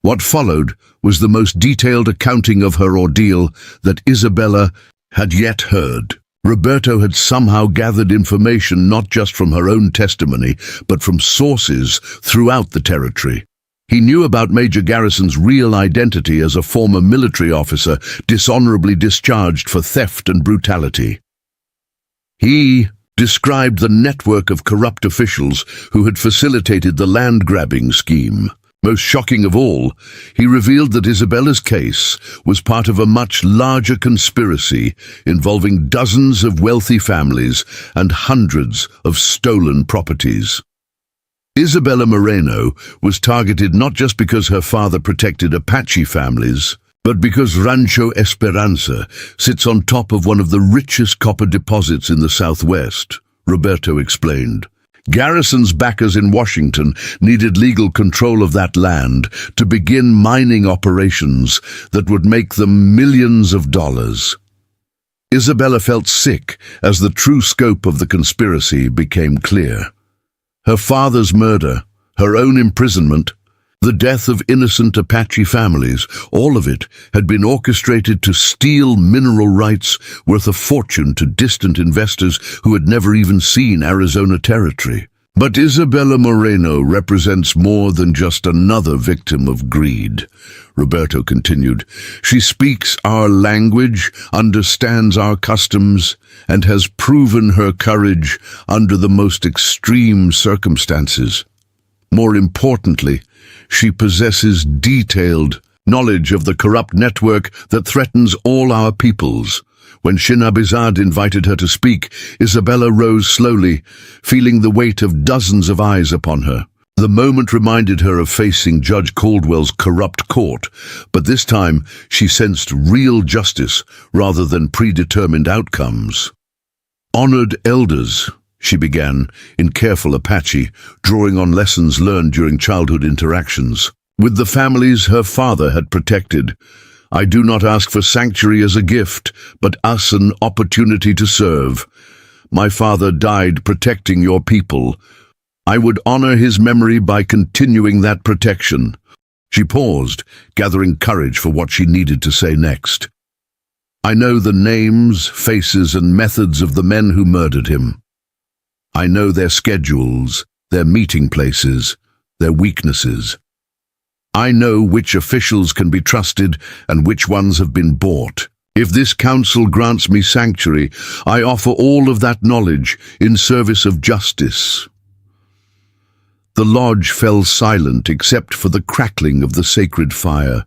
What followed was the most detailed accounting of her ordeal that Isabella had yet heard. Roberto had somehow gathered information not just from her own testimony, but from sources throughout the territory. He knew about Major Garrison's real identity as a former military officer dishonorably discharged for theft and brutality. He described the network of corrupt officials who had facilitated the land-grabbing scheme. Most shocking of all, he revealed that Isabella's case was part of a much larger conspiracy involving dozens of wealthy families and hundreds of stolen properties. Isabella Moreno was targeted not just because her father protected Apache families, but because Rancho Esperanza sits on top of one of the richest copper deposits in the Southwest, Roberto explained. Garrison's backers in Washington needed legal control of that land to begin mining operations that would make them millions of dollars. Isabella felt sick as the true scope of the conspiracy became clear. Her father's murder, her own imprisonment, the death of innocent Apache families, all of it had been orchestrated to steal mineral rights worth a fortune to distant investors who had never even seen Arizona territory. But Isabella Moreno represents more than just another victim of greed, Roberto continued. She speaks our language, understands our customs, and has proven her courage under the most extreme circumstances. More importantly, she possesses detailed knowledge of the corrupt network that threatens all our peoples. When Shinabizad invited her to speak, Isabella rose slowly, feeling the weight of dozens of eyes upon her. The moment reminded her of facing Judge Caldwell's corrupt court, but this time she sensed real justice rather than predetermined outcomes. "Honored elders," she began, in careful Apache, drawing on lessons learned during childhood interactions. "With the families her father had protected, I do not ask for sanctuary as a gift, but as an opportunity to serve. My father died protecting your people. I would honor his memory by continuing that protection." She paused, gathering courage for what she needed to say next. "I know the names, faces, and methods of the men who murdered him. I know their schedules, their meeting places, their weaknesses. I know which officials can be trusted and which ones have been bought. If this council grants me sanctuary, I offer all of that knowledge in service of justice." The lodge fell silent except for the crackling of the sacred fire.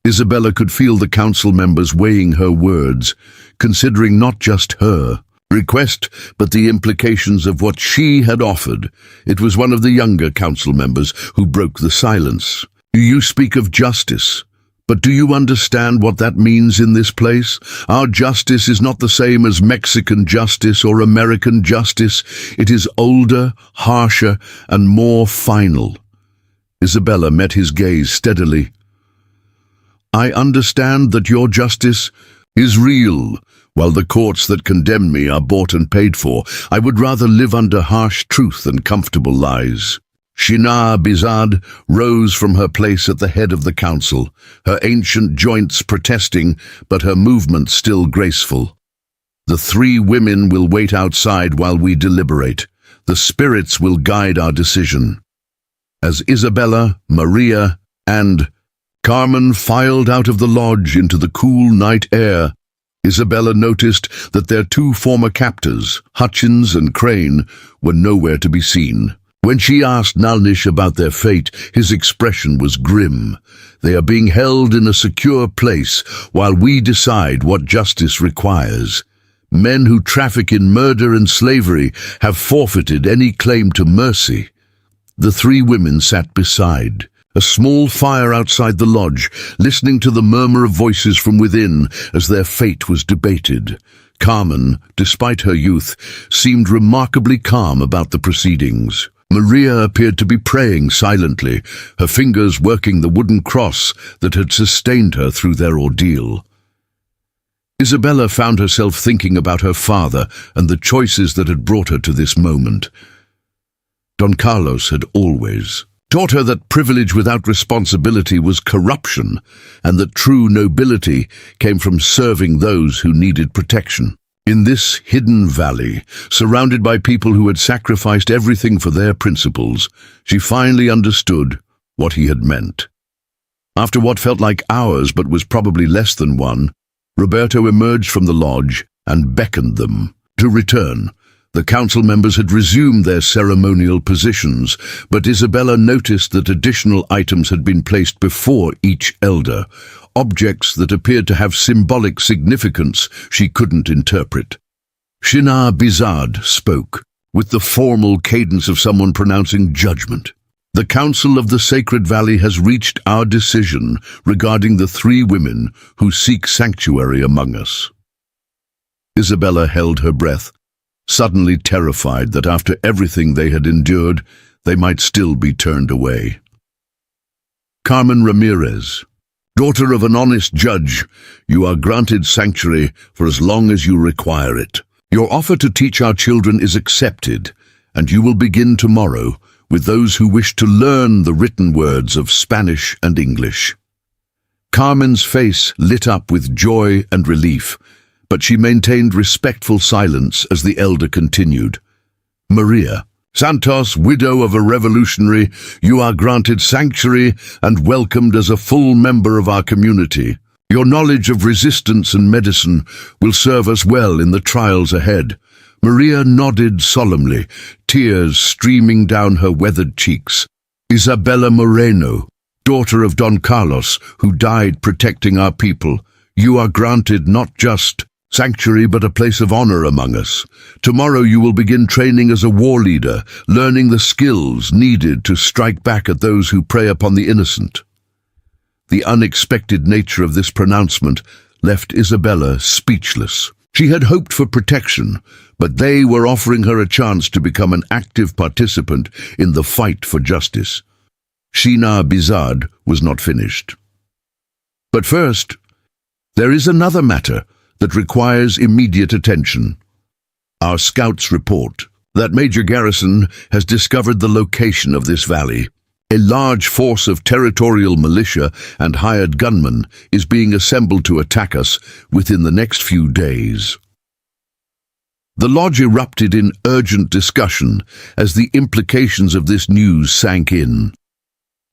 Isabella could feel the council members weighing her words, considering not just her request, but the implications of what she had offered. It was one of the younger council members who broke the silence. "You speak of justice, but do you understand what that means in this place? Our justice is not the same as Mexican justice or American justice. It is older, harsher, and more final." Isabella met his gaze steadily. "I understand that your justice is real. While the courts that condemn me are bought and paid for, I would rather live under harsh truth than comfortable lies." Shinabizad rose from her place at the head of the council, her ancient joints protesting, but her movement still graceful. "The three women will wait outside while we deliberate. The spirits will guide our decision." As Isabella, Maria, and Carmen filed out of the lodge into the cool night air, Isabella noticed that their two former captors, Hutchins and Crane, were nowhere to be seen. When she asked Nalnish about their fate, his expression was grim. "They are being held in a secure place while we decide what justice requires." Men who traffic in murder and slavery have forfeited any claim to mercy. The three women sat beside a small fire outside the lodge, listening to the murmur of voices from within as their fate was debated. Carmen, despite her youth, seemed remarkably calm about the proceedings. Maria appeared to be praying silently, her fingers working the wooden cross that had sustained her through their ordeal. Isabella found herself thinking about her father and the choices that had brought her to this moment. Don Carlos had always taught her that privilege without responsibility was corruption, and that true nobility came from serving those who needed protection. In this hidden valley, surrounded by people who had sacrificed everything for their principles, she finally understood what he had meant. After what felt like hours but was probably less than one, Roberto emerged from the lodge and beckoned them to return. The council members had resumed their ceremonial positions, but Isabella noticed that additional items had been placed before each elder, objects that appeared to have symbolic significance she couldn't interpret. Shinar Bizard spoke, with the formal cadence of someone pronouncing judgment. The Council of the Sacred Valley has reached our decision regarding the three women who seek sanctuary among us. Isabella held her breath, suddenly terrified that after everything they had endured, they might still be turned away. Carmen Ramirez, daughter of an honest judge, you are granted sanctuary for as long as you require it. Your offer to teach our children is accepted, and you will begin tomorrow with those who wish to learn the written words of Spanish and English. Carmen's face lit up with joy and relief, but she maintained respectful silence as the elder continued. Maria, Santos, widow of a revolutionary, you are granted sanctuary and welcomed as a full member of our community. Your knowledge of resistance and medicine will serve us well in the trials ahead. Maria nodded solemnly, tears streaming down her weathered cheeks. Isabella Moreno, daughter of Don Carlos, who died protecting our people, you are granted not just sanctuary but a place of honor among us. Tomorrow you will begin training as a war leader, learning the skills needed to strike back at those who prey upon the innocent. The unexpected nature of this pronouncement left Isabella speechless. She had hoped for protection, but they were offering her a chance to become an active participant in the fight for justice. Shinar Bizard was not finished. But first, there is another matter that requires immediate attention. Our scouts report that Major Garrison has discovered the location of this valley. A large force of territorial militia and hired gunmen is being assembled to attack us within the next few days. The lodge erupted in urgent discussion as the implications of this news sank in.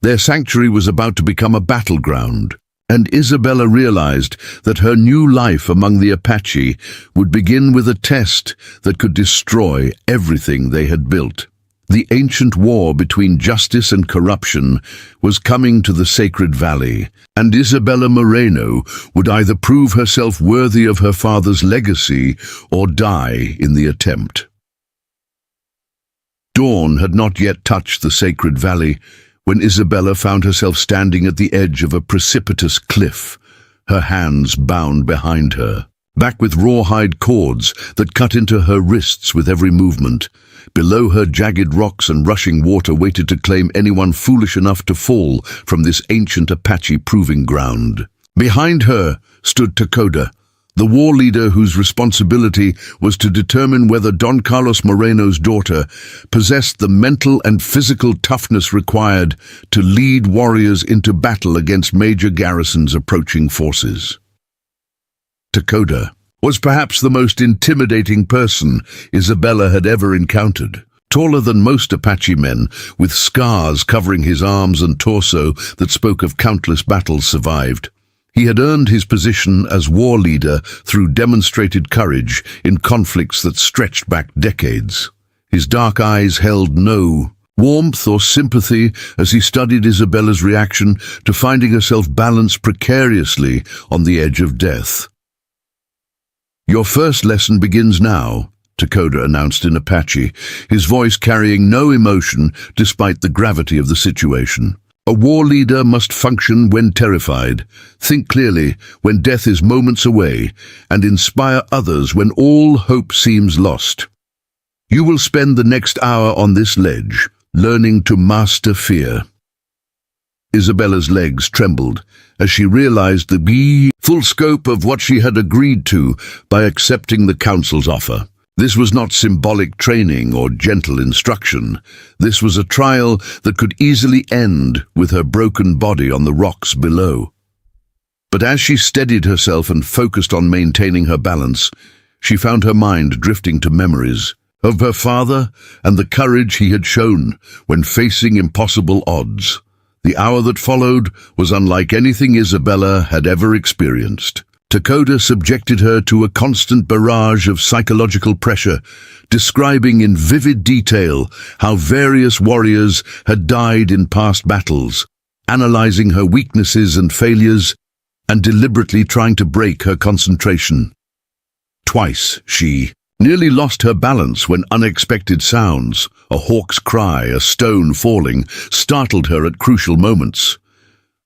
Their sanctuary was about to become a battleground, and Isabella realized that her new life among the Apache would begin with a test that could destroy everything they had built. The ancient war between justice and corruption was coming to the Sacred Valley, and Isabella Moreno would either prove herself worthy of her father's legacy or die in the attempt. Dawn had not yet touched the Sacred Valley when Isabella found herself standing at the edge of a precipitous cliff, her hands bound behind her, back with rawhide cords that cut into her wrists with every movement. Below her, jagged rocks and rushing water waited to claim anyone foolish enough to fall from this ancient Apache proving ground. Behind her stood Takoda, the war leader whose responsibility was to determine whether Don Carlos Moreno's daughter possessed the mental and physical toughness required to lead warriors into battle against Major Garrison's approaching forces. Takoda was perhaps the most intimidating person Isabella had ever encountered. Taller than most Apache men, with scars covering his arms and torso that spoke of countless battles survived. He had earned his position as war leader through demonstrated courage in conflicts that stretched back decades. His dark eyes held no warmth or sympathy as he studied Isabella's reaction to finding herself balanced precariously on the edge of death. "Your first lesson begins now," Takoda announced in Apache, his voice carrying no emotion despite the gravity of the situation. "A war leader must function when terrified, think clearly when death is moments away, and inspire others when all hope seems lost. You will spend the next hour on this ledge, learning to master fear." Isabella's legs trembled as she realized the full scope of what she had agreed to by accepting the council's offer. This was not symbolic training or gentle instruction. This was a trial that could easily end with her broken body on the rocks below. But as she steadied herself and focused on maintaining her balance, she found her mind drifting to memories of her father and the courage he had shown when facing impossible odds. The hour that followed was unlike anything Isabella had ever experienced. Takoda subjected her to a constant barrage of psychological pressure, describing in vivid detail how various warriors had died in past battles, analyzing her weaknesses and failures, and deliberately trying to break her concentration. Twice she nearly lost her balance when unexpected sounds, a hawk's cry, a stone falling, startled her at crucial moments.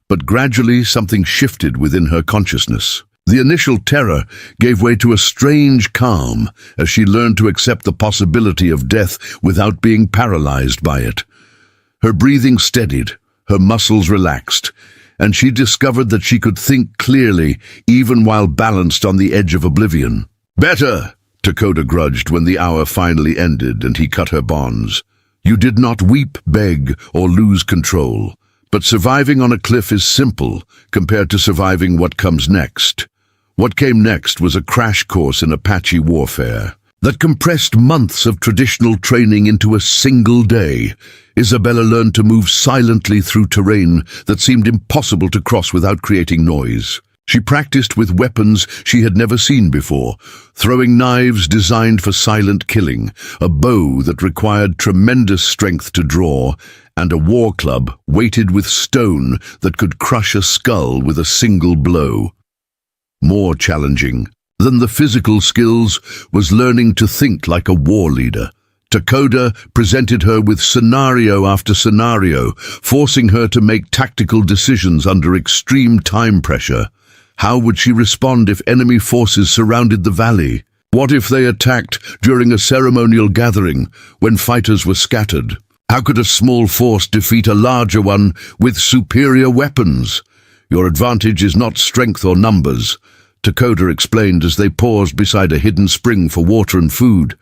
But gradually something shifted within her consciousness. The initial terror gave way to a strange calm as she learned to accept the possibility of death without being paralyzed by it. Her breathing steadied, her muscles relaxed, and she discovered that she could think clearly even while balanced on the edge of oblivion. "Better," Takoda grudged when the hour finally ended and he cut her bonds. "You did not weep, beg, or lose control. But surviving on a cliff is simple compared to surviving what comes next." What came next was a crash course in Apache warfare that compressed months of traditional training into a single day. Isabella learned to move silently through terrain that seemed impossible to cross without creating noise. She practiced with weapons she had never seen before, throwing knives designed for silent killing, a bow that required tremendous strength to draw, and a war club weighted with stone that could crush a skull with a single blow. More challenging than the physical skills was learning to think like a war leader. Takoda presented her with scenario after scenario, forcing her to make tactical decisions under extreme time pressure. How would she respond if enemy forces surrounded the valley? What if they attacked during a ceremonial gathering when fighters were scattered? How could a small force defeat a larger one with superior weapons? "Your advantage is not strength or numbers," Takoda explained as they paused beside a hidden spring for water and food.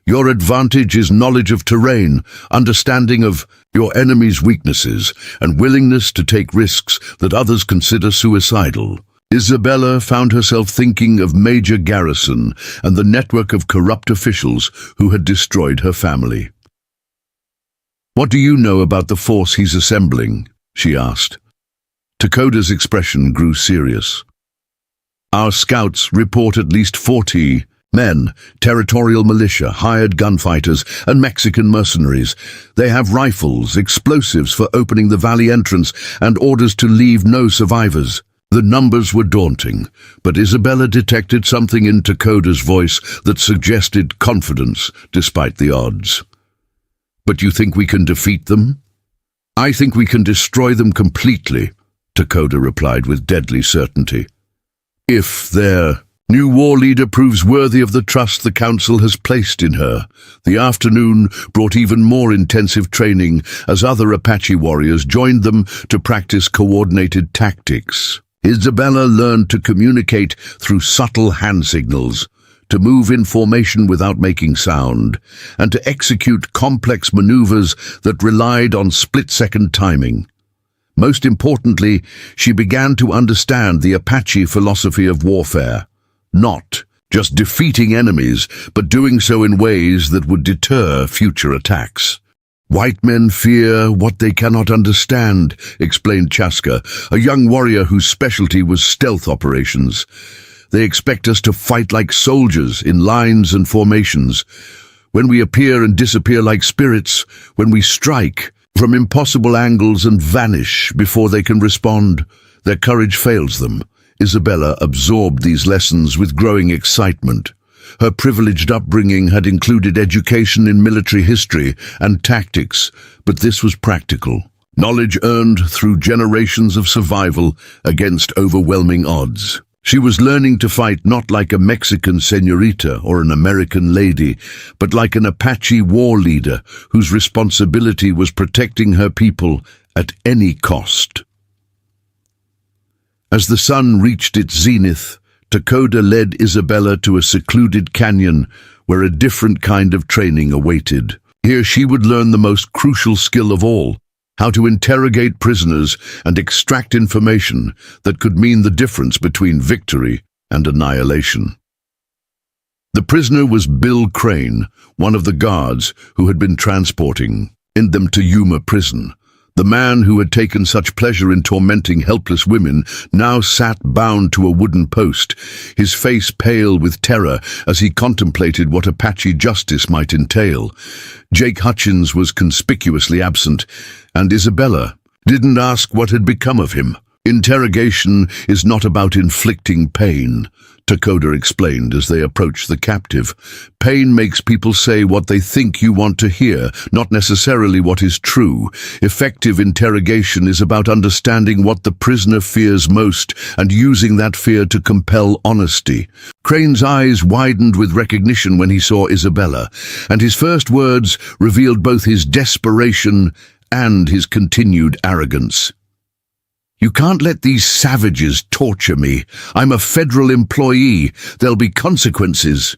"Your advantage is knowledge of terrain, understanding of your enemy's weaknesses, and willingness to take risks that others consider suicidal." Isabella found herself thinking of Major Garrison and the network of corrupt officials who had destroyed her family. "What do you know about the force he's assembling?" she asked. Takoda's expression grew serious. "Our scouts report at least 40 men, territorial militia, hired gunfighters, and Mexican mercenaries. They have rifles, explosives for opening the valley entrance, and orders to leave no survivors." The numbers were daunting, but Isabella detected something in Takoda's voice that suggested confidence despite the odds. "But you think we can defeat them?" "I think we can destroy them completely," Takoda replied with deadly certainty. "If their new war leader proves worthy of the trust the council has placed in her." The afternoon brought even more intensive training as other Apache warriors joined them to practice coordinated tactics. Isabella learned to communicate through subtle hand signals, to move in formation without making sound, and to execute complex maneuvers that relied on split-second timing. Most importantly, she began to understand the Apache philosophy of warfare, not just defeating enemies, but doing so in ways that would deter future attacks. "White men fear what they cannot understand," explained Chaska, a young warrior whose specialty was stealth operations. "They expect us to fight like soldiers in lines and formations. When we appear and disappear like spirits, when we strike from impossible angles and vanish before they can respond, their courage fails them. Isabella absorbed these lessons with growing excitement. Her privileged upbringing had included education in military history and tactics, but this was practical. Knowledge earned through generations of survival against overwhelming odds. She was learning to fight not like a Mexican señorita or an American lady, but like an Apache war leader whose responsibility was protecting her people at any cost. As the sun reached its zenith, Takoda led Isabella to a secluded canyon where a different kind of training awaited. Here she would learn the most crucial skill of all, how to interrogate prisoners and extract information that could mean the difference between victory and annihilation. The prisoner was Bill Crane, one of the guards who had been transporting them to Yuma prison. The man who had taken such pleasure in tormenting helpless women now sat bound to a wooden post, his face pale with terror as he contemplated what Apache justice might entail. Jake Hutchins was conspicuously absent, and Isabella didn't ask what had become of him. Interrogation is not about inflicting pain, Takoda explained as they approached the captive. Pain makes people say what they think you want to hear, not necessarily what is true. Effective interrogation is about understanding what the prisoner fears most and using that fear to compel honesty. Crane's eyes widened with recognition when he saw Isabella, and his first words revealed both his desperation and his continued arrogance. "You can't let these savages torture me. I'm a federal employee. There'll be consequences."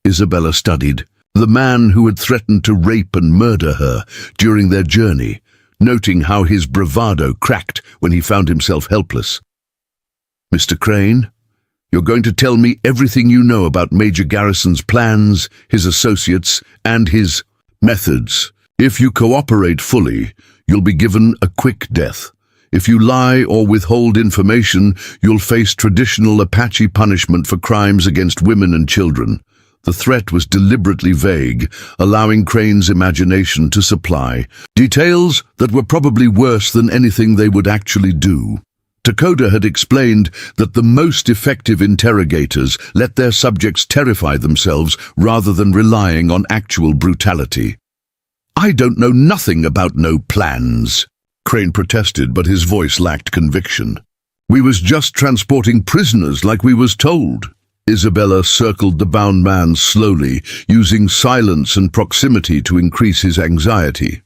Isabella studied the man who had threatened to rape and murder her during their journey, noting how his bravado cracked when he found himself helpless. "Mr. Crane, you're going to tell me everything you know about Major Garrison's plans, his associates, and his methods. If you cooperate fully, you'll be given a quick death. If you lie or withhold information, you'll face traditional Apache punishment for crimes against women and children." The threat was deliberately vague, allowing Crane's imagination to supply details that were probably worse than anything they would actually do. Takoda had explained that the most effective interrogators let their subjects terrify themselves rather than relying on actual brutality. "I don't know nothing about no plans," Crane protested, but his voice lacked conviction. "We was just transporting prisoners like we was told." Isabella circled the bound man slowly, using silence and proximity to increase his anxiety.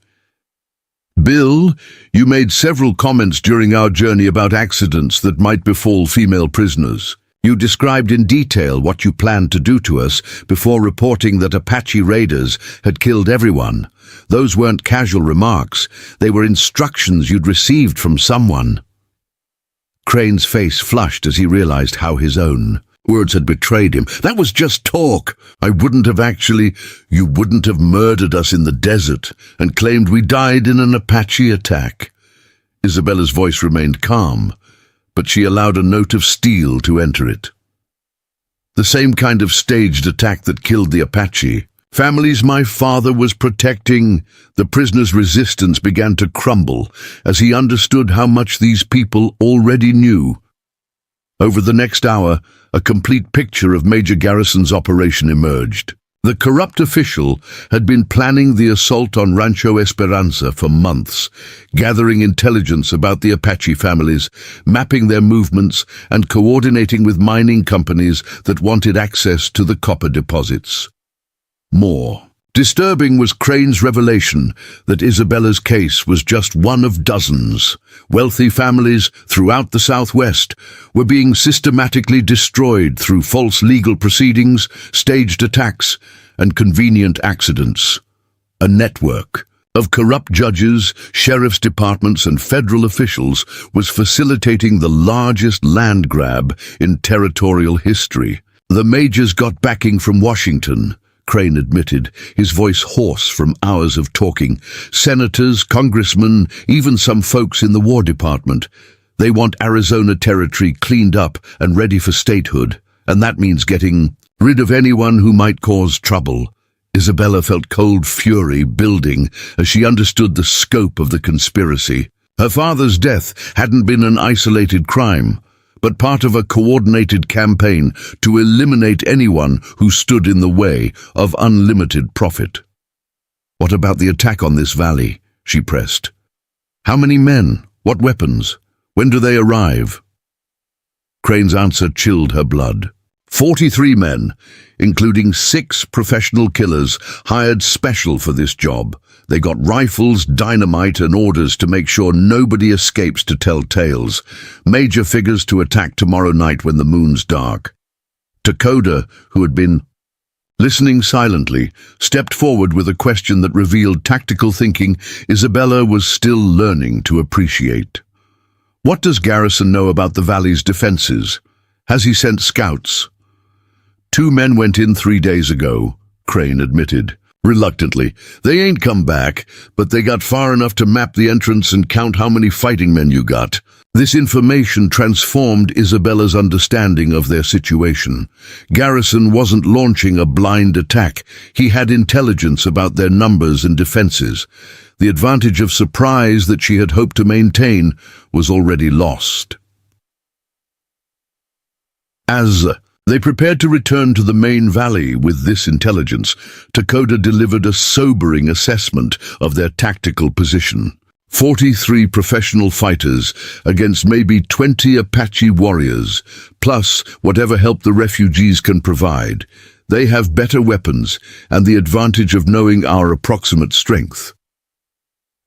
"Bill, you made several comments during our journey about accidents that might befall female prisoners. You described in detail what you planned to do to us before reporting that Apache raiders had killed everyone. Those weren't casual remarks. They were instructions you'd received from someone." Crane's face flushed as he realized how his own words had betrayed him. "That was just talk. You wouldn't have murdered us in the desert and claimed we died in an Apache attack." Isabella's voice remained calm, but she allowed a note of steel to enter it. "The same kind of staged attack that killed the Apache. Families my father was protecting." The prisoner's resistance began to crumble as he understood how much these people already knew. Over the next hour, a complete picture of Major Garrison's operation emerged. The corrupt official had been planning the assault on Rancho Esperanza for months, gathering intelligence about the Apache families, mapping their movements, and coordinating with mining companies that wanted access to the copper deposits. More disturbing was Crane's revelation that Isabella's case was just one of dozens. Wealthy families throughout the Southwest were being systematically destroyed through false legal proceedings, staged attacks, and convenient accidents. A network of corrupt judges, sheriff's departments, and federal officials was facilitating the largest land grab in territorial history. "The majors got backing from Washington," Crane admitted, his voice hoarse from hours of talking. "Senators, congressmen, even some folks in the War Department. They want Arizona territory cleaned up and ready for statehood, and that means getting rid of anyone who might cause trouble." Isabella felt cold fury building as she understood the scope of the conspiracy. Her father's death hadn't been an isolated crime, but part of a coordinated campaign to eliminate anyone who stood in the way of unlimited profit. "What about the attack on this valley?" she pressed. "How many men? What weapons? When do they arrive?" Crane's answer chilled her blood. 43 men, including 6 professional killers, hired special for this job. They got rifles, dynamite, and orders to make sure nobody escapes to tell tales. Major figures to attack tomorrow night when the moon's dark. Takoda, who had been listening silently, stepped forward with a question that revealed tactical thinking Isabella was still learning to appreciate. "What does Garrison know about the valley's defenses? Has he sent scouts?" "2 men went in 3 days ago," Crane admitted. Reluctantly. "They ain't come back, but they got far enough to map the entrance and count how many fighting men you got." This information transformed Isabella's understanding of their situation. Garrison wasn't launching a blind attack. He had intelligence about their numbers and defenses. The advantage of surprise that she had hoped to maintain was already lost. As they prepared to return to the main valley with this intelligence, Takoda delivered a sobering assessment of their tactical position. 43 professional fighters against maybe 20 Apache warriors, plus whatever help the refugees can provide. They have better weapons and the advantage of knowing our approximate strength.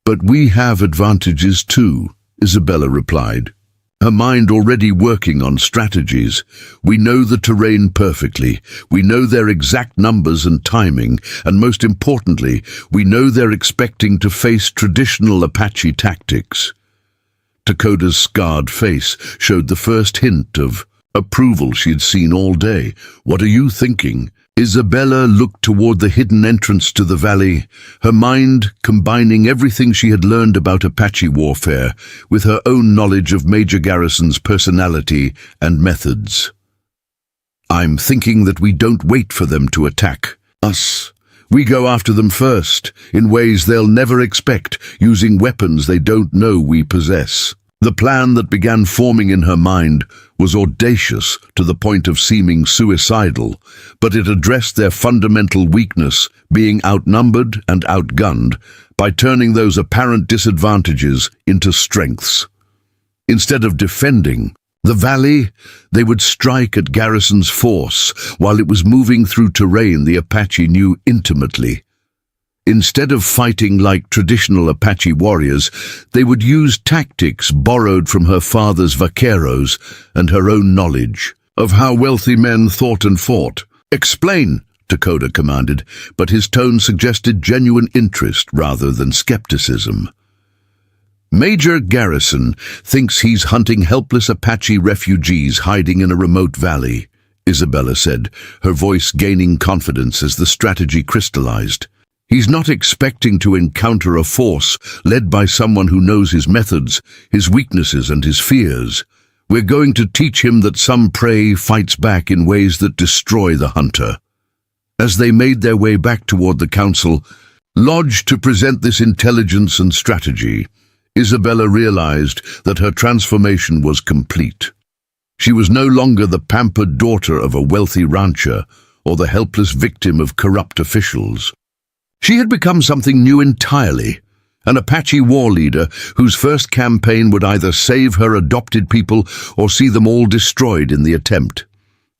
"But we have advantages too," Isabella replied, her mind already working on strategies. "We know the terrain perfectly. We know their exact numbers and timing, and most importantly, we know they're expecting to face traditional Apache tactics." Takoda's scarred face showed the first hint of approval she had seen all day. "What are you thinking?" Isabella looked toward the hidden entrance to the valley, her mind combining everything she had learned about Apache warfare with her own knowledge of Major Garrison's personality and methods. "I'm thinking that we don't wait for them to attack us. We go after them first, in ways they'll never expect, using weapons they don't know we possess." The plan that began forming in her mind was audacious to the point of seeming suicidal, but it addressed their fundamental weakness, being outnumbered and outgunned, by turning those apparent disadvantages into strengths. Instead of defending the valley, they would strike at Garrison's force while it was moving through terrain the Apache knew intimately. Instead of fighting like traditional Apache warriors, they would use tactics borrowed from her father's vaqueros and her own knowledge of how wealthy men thought and fought. "Explain," Takoda commanded, but his tone suggested genuine interest rather than skepticism. "Major Garrison thinks he's hunting helpless Apache refugees hiding in a remote valley," Isabella said, her voice gaining confidence as the strategy crystallized. "He's not expecting to encounter a force led by someone who knows his methods, his weaknesses and his fears. We're going to teach him that some prey fights back in ways that destroy the hunter." As they made their way back toward the council, lodged to present this intelligence and strategy, Isabella realized that her transformation was complete. She was no longer the pampered daughter of a wealthy rancher or the helpless victim of corrupt officials. She had become something new entirely, an Apache war leader whose first campaign would either save her adopted people or see them all destroyed in the attempt.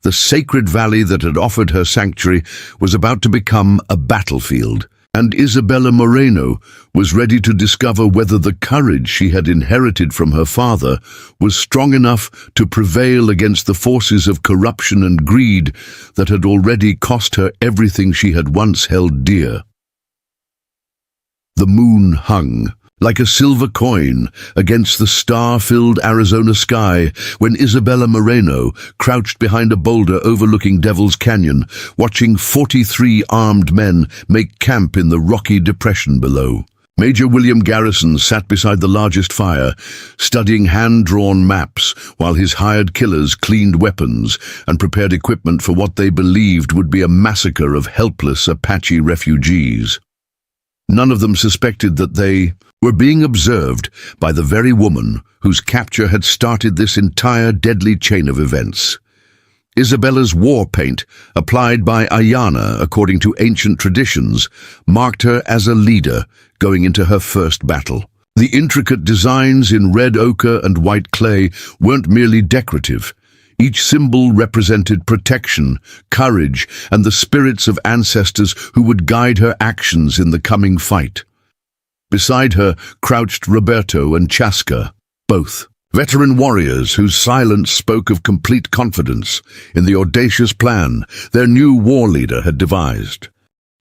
The sacred valley that had offered her sanctuary was about to become a battlefield, and Isabella Moreno was ready to discover whether the courage she had inherited from her father was strong enough to prevail against the forces of corruption and greed that had already cost her everything she had once held dear. The moon hung, like a silver coin, against the star-filled Arizona sky when Isabella Moreno crouched behind a boulder overlooking Devil's Canyon, watching 43 armed men make camp in the rocky depression below. Major William Garrison sat beside the largest fire, studying hand-drawn maps while his hired killers cleaned weapons and prepared equipment for what they believed would be a massacre of helpless Apache refugees. None of them suspected that they were being observed by the very woman whose capture had started this entire deadly chain of events. Isabella's war paint, applied by Ayana according to ancient traditions, marked her as a leader going into her first battle. The intricate designs in red ochre and white clay weren't merely decorative. Each symbol represented protection, courage, and the spirits of ancestors who would guide her actions in the coming fight. Beside her crouched Roberto and Chaska, both veteran warriors whose silence spoke of complete confidence in the audacious plan their new war leader had devised.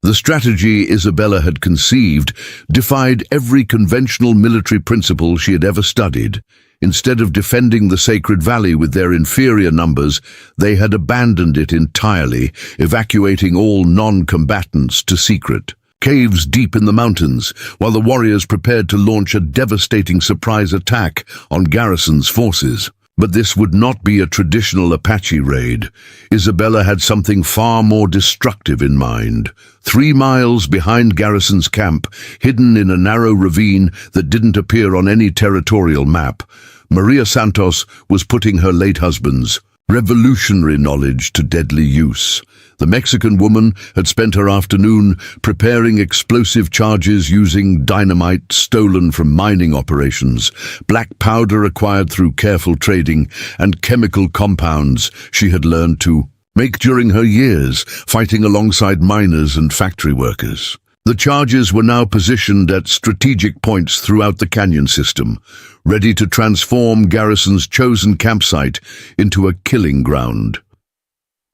The strategy Isabella had conceived defied every conventional military principle she had ever studied. Instead of defending the sacred valley with their inferior numbers, they had abandoned it entirely, evacuating all non-combatants to secret caves deep in the mountains, while the warriors prepared to launch a devastating surprise attack on Garrison's forces. But this would not be a traditional Apache raid. Isabella had something far more destructive in mind. 3 miles behind Garrison's camp, hidden in a narrow ravine that didn't appear on any territorial map, Maria Santos was putting her late husband's revolutionary knowledge to deadly use. The Mexican woman had spent her afternoon preparing explosive charges using dynamite stolen from mining operations, black powder acquired through careful trading, and chemical compounds she had learned to make during her years fighting alongside miners and factory workers. The charges were now positioned at strategic points throughout the canyon system, ready to transform Garrison's chosen campsite into a killing ground.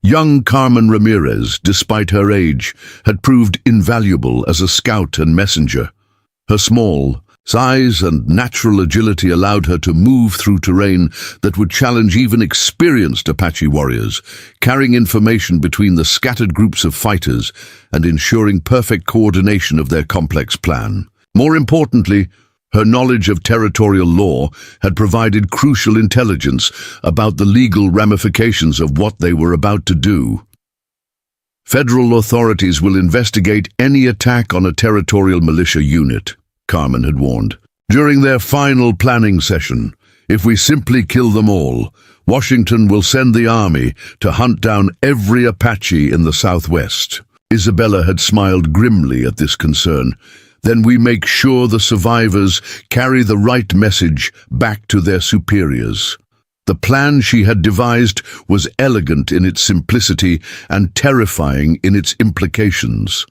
Young Carmen Ramirez, despite her age, had proved invaluable as a scout and messenger. Her small size and natural agility allowed her to move through terrain that would challenge even experienced Apache warriors, carrying information between the scattered groups of fighters and ensuring perfect coordination of their complex plan. More importantly, her knowledge of territorial law had provided crucial intelligence about the legal ramifications of what they were about to do. Federal authorities will investigate any attack on a territorial militia unit, Carmen had warned. During their final planning session, if we simply kill them all, Washington will send the army to hunt down every Apache in the Southwest. Isabella had smiled grimly at this concern. Then we make sure the survivors carry the right message back to their superiors. The plan she had devised was elegant in its simplicity and terrifying in its implications.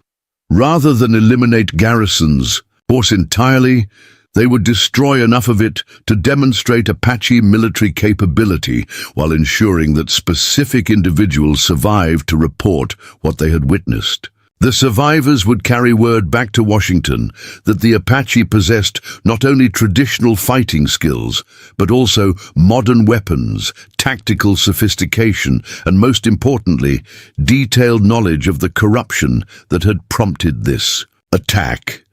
Rather than eliminate Garrison's force entirely, they would destroy enough of it to demonstrate Apache military capability while ensuring that specific individuals survived to report what they had witnessed. The survivors would carry word back to Washington that the Apache possessed not only traditional fighting skills, but also modern weapons, tactical sophistication, and most importantly, detailed knowledge of the corruption that had prompted this attack.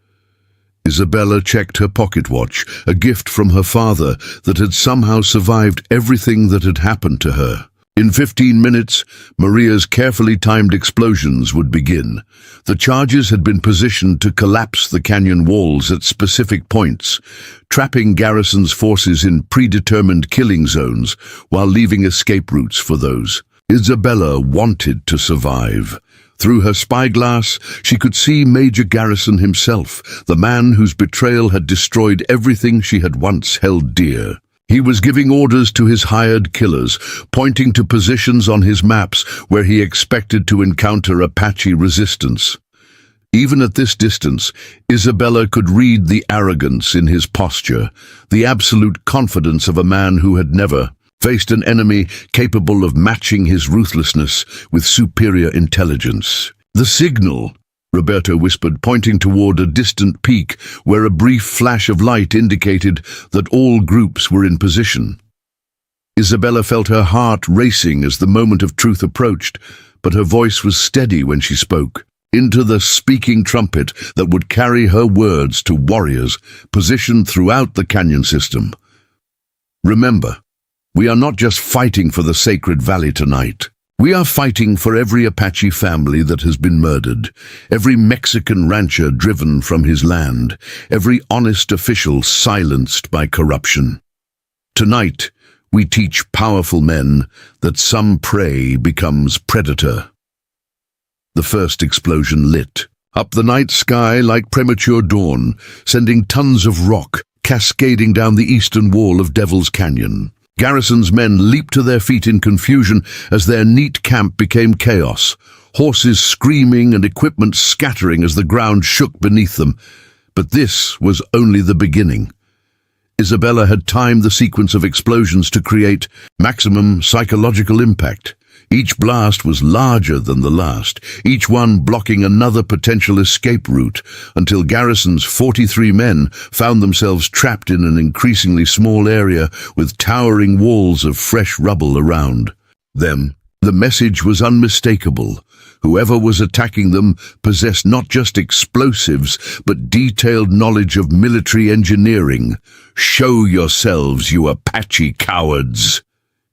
Isabella checked her pocket watch, a gift from her father that had somehow survived everything that had happened to her. In 15 minutes, Maria's carefully timed explosions would begin. The charges had been positioned to collapse the canyon walls at specific points, trapping Garrison's forces in predetermined killing zones while leaving escape routes for those Isabella wanted to survive. Through her spyglass, she could see Major Garrison himself, the man whose betrayal had destroyed everything she had once held dear. He was giving orders to his hired killers, pointing to positions on his maps where he expected to encounter Apache resistance. Even at this distance, Isabella could read the arrogance in his posture, the absolute confidence of a man who had never faced an enemy capable of matching his ruthlessness with superior intelligence. "The signal," Roberto whispered, pointing toward a distant peak where a brief flash of light indicated that all groups were in position. Isabella felt her heart racing as the moment of truth approached, but her voice was steady when she spoke, into the speaking trumpet that would carry her words to warriors positioned throughout the canyon system. "Remember, we are not just fighting for the sacred valley tonight. We are fighting for every Apache family that has been murdered, every Mexican rancher driven from his land, every honest official silenced by corruption. Tonight, we teach powerful men that some prey becomes predator. The first explosion lit up the night sky like premature dawn, sending tons of rock cascading down the eastern wall of Devil's Canyon. Garrison's men leaped to their feet in confusion as their neat camp became chaos, horses screaming and equipment scattering as the ground shook beneath them. But this was only the beginning. Isabella had timed the sequence of explosions to create maximum psychological impact. Each blast was larger than the last, each one blocking another potential escape route, until Garrison's 43 men found themselves trapped in an increasingly small area with towering walls of fresh rubble around them. The message was unmistakable. Whoever was attacking them possessed not just explosives, but detailed knowledge of military engineering. "Show yourselves, you Apache cowards!"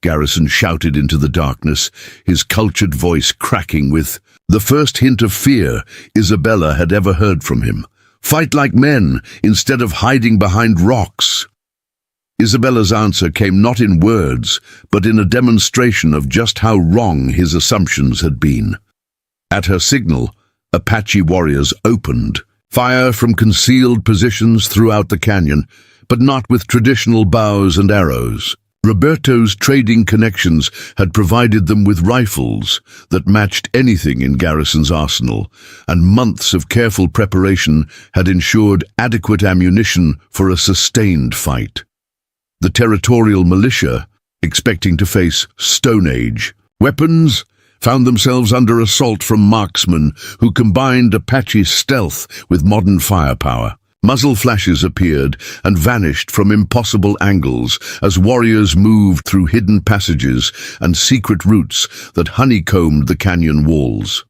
Garrison shouted into the darkness, his cultured voice cracking with the first hint of fear Isabella had ever heard from him. "Fight like men, instead of hiding behind rocks." Isabella's answer came not in words, but in a demonstration of just how wrong his assumptions had been. At her signal, Apache warriors opened fire from concealed positions throughout the canyon, but not with traditional bows and arrows. Roberto's trading connections had provided them with rifles that matched anything in Garrison's arsenal, and months of careful preparation had ensured adequate ammunition for a sustained fight. The territorial militia, expecting to face Stone Age weapons, found themselves under assault from marksmen who combined Apache stealth with modern firepower. Muzzle flashes appeared and vanished from impossible angles as warriors moved through hidden passages and secret routes that honeycombed the canyon walls.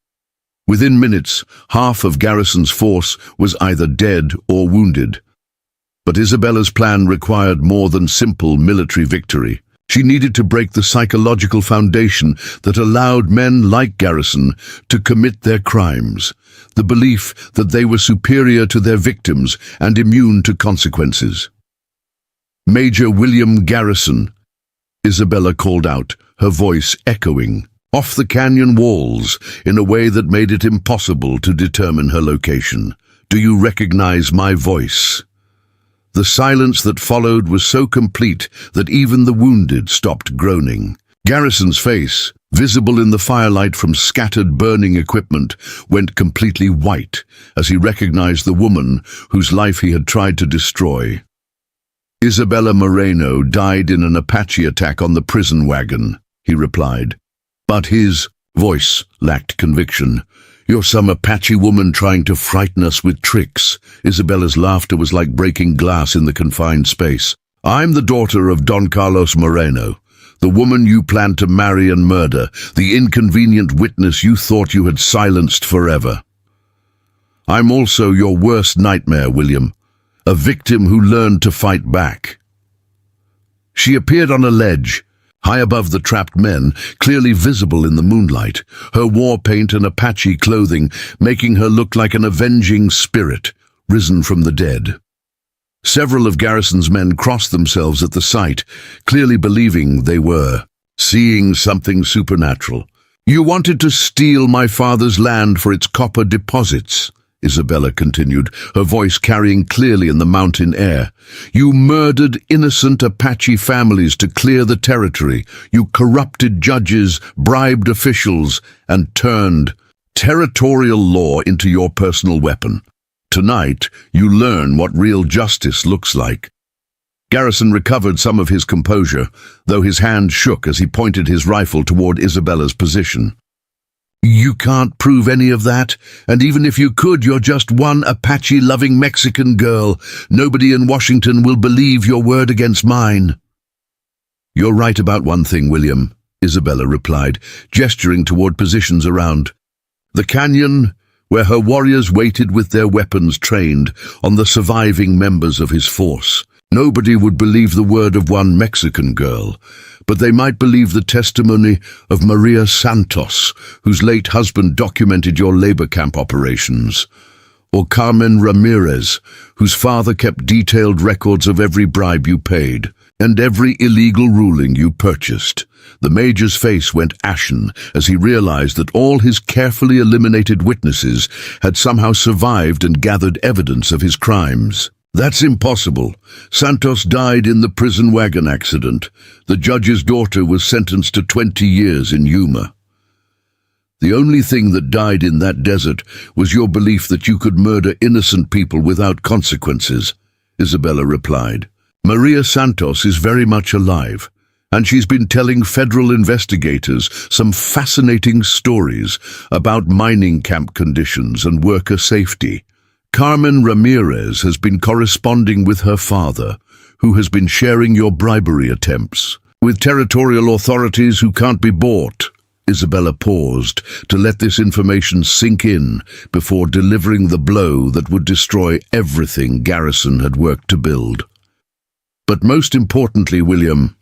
Within minutes, half of Garrison's force was either dead or wounded. But Isabella's plan required more than simple military victory. She needed to break the psychological foundation that allowed men like Garrison to commit their crimes, the belief that they were superior to their victims and immune to consequences. "Major William Garrison," Isabella called out, her voice echoing off the canyon walls in a way that made it impossible to determine her location. "Do you recognize my voice?" The silence that followed was so complete that even the wounded stopped groaning. Garrison's face, visible in the firelight from scattered burning equipment, went completely white as he recognized the woman whose life he had tried to destroy. "Isabella Moreno died in an Apache attack on the prison wagon," he replied. But his voice lacked conviction. "You're some Apache woman trying to frighten us with tricks." Isabella's laughter was like breaking glass in the confined space. "I'm the daughter of Don Carlos Moreno, the woman you planned to marry and murder, the inconvenient witness you thought you had silenced forever. I'm also your worst nightmare, William, a victim who learned to fight back." She appeared on a ledge, high above the trapped men, clearly visible in the moonlight, her war paint and Apache clothing making her look like an avenging spirit risen from the dead. Several of Garrison's men crossed themselves at the sight, clearly believing they were seeing something supernatural. "You wanted to steal my father's land for its copper deposits," Isabella continued, her voice carrying clearly in the mountain air. "You murdered innocent Apache families to clear the territory. You corrupted judges, bribed officials, and turned territorial law into your personal weapon. Tonight, you learn what real justice looks like." Garrison recovered some of his composure, though his hand shook as he pointed his rifle toward Isabella's position. "You can't prove any of that, and even if you could, you're just one Apache-loving Mexican girl. Nobody in Washington will believe your word against mine." "You're right about one thing, William," Isabella replied, gesturing toward positions around the canyon, where her warriors waited with their weapons trained on the surviving members of his force. Nobody would believe the word of one Mexican girl, but they might believe the testimony of Maria Santos, whose late husband documented your labor camp operations, or Carmen Ramirez, whose father kept detailed records of every bribe you paid and every illegal ruling you purchased. The major's face went ashen as he realized that all his carefully eliminated witnesses had somehow survived and gathered evidence of his crimes. That's impossible. Santos died in the prison wagon accident. The judge's daughter was sentenced to 20 years in Yuma. The only thing that died in that desert was your belief that you could murder innocent people without consequences, Isabella replied. Maria Santos is very much alive, and she's been telling federal investigators some fascinating stories about mining camp conditions and worker safety. Carmen Ramirez has been corresponding with her father, who has been sharing your bribery attempts with territorial authorities who can't be bought. Isabella paused to let this information sink in before delivering the blow that would destroy everything Garrison had worked to build. But most importantly, William,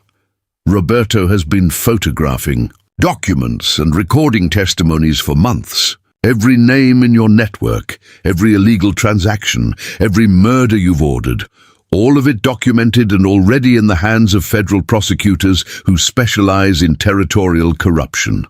Roberto has been photographing documents and recording testimonies for months. Every name in your network, every illegal transaction, every murder you've ordered, all of it documented and already in the hands of federal prosecutors who specialize in territorial corruption.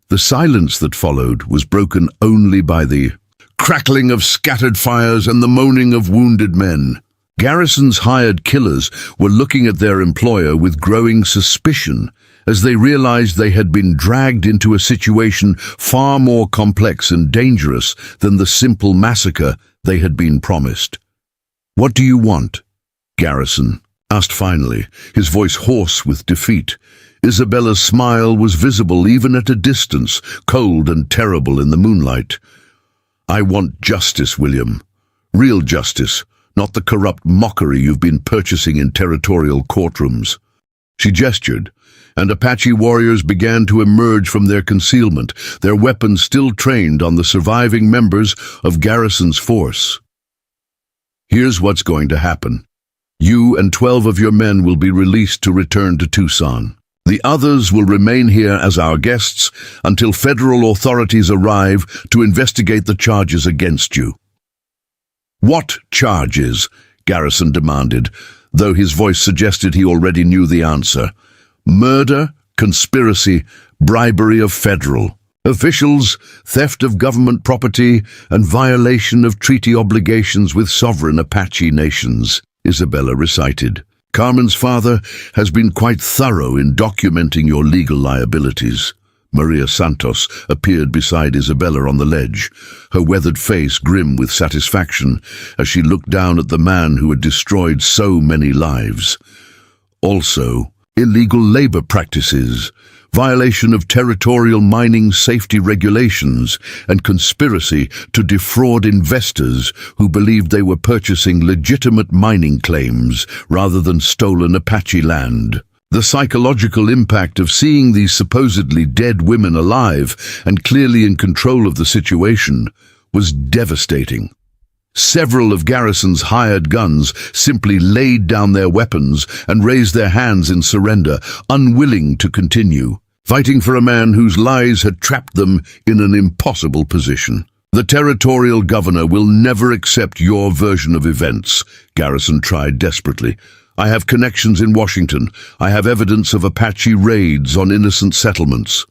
The silence that followed was broken only by the crackling of scattered fires and the moaning of wounded men. Garrison's hired killers were looking at their employer with growing suspicion as they realized they had been dragged into a situation far more complex and dangerous than the simple massacre they had been promised. "What do you want?" Garrison asked finally, his voice hoarse with defeat. Isabella's smile was visible even at a distance, cold and terrible in the moonlight. "I want justice, William. Real justice. Not the corrupt mockery you've been purchasing in territorial courtrooms." She gestured, and Apache warriors began to emerge from their concealment, their weapons still trained on the surviving members of Garrison's force. "Here's what's going to happen. You and 12 of your men will be released to return to Tucson. The others will remain here as our guests until federal authorities arrive to investigate the charges against you." "What charges?" Garrison demanded, though his voice suggested he already knew the answer. "Murder, conspiracy, bribery of federal officials, theft of government property, and violation of treaty obligations with sovereign Apache nations," Isabella recited. "Carmen's father has been quite thorough in documenting your legal liabilities." Maria Santos appeared beside Isabella on the ledge, her weathered face grim with satisfaction as she looked down at the man who had destroyed so many lives. "Also, illegal labor practices, violation of territorial mining safety regulations, and conspiracy to defraud investors who believed they were purchasing legitimate mining claims rather than stolen Apache land." The psychological impact of seeing these supposedly dead women alive and clearly in control of the situation was devastating. Several of Garrison's hired guns simply laid down their weapons and raised their hands in surrender, unwilling to continue, fighting for a man whose lies had trapped them in an impossible position. "The territorial governor will never accept your version of events," Garrison tried desperately. "I have connections in Washington. I have evidence of Apache raids on innocent settlements."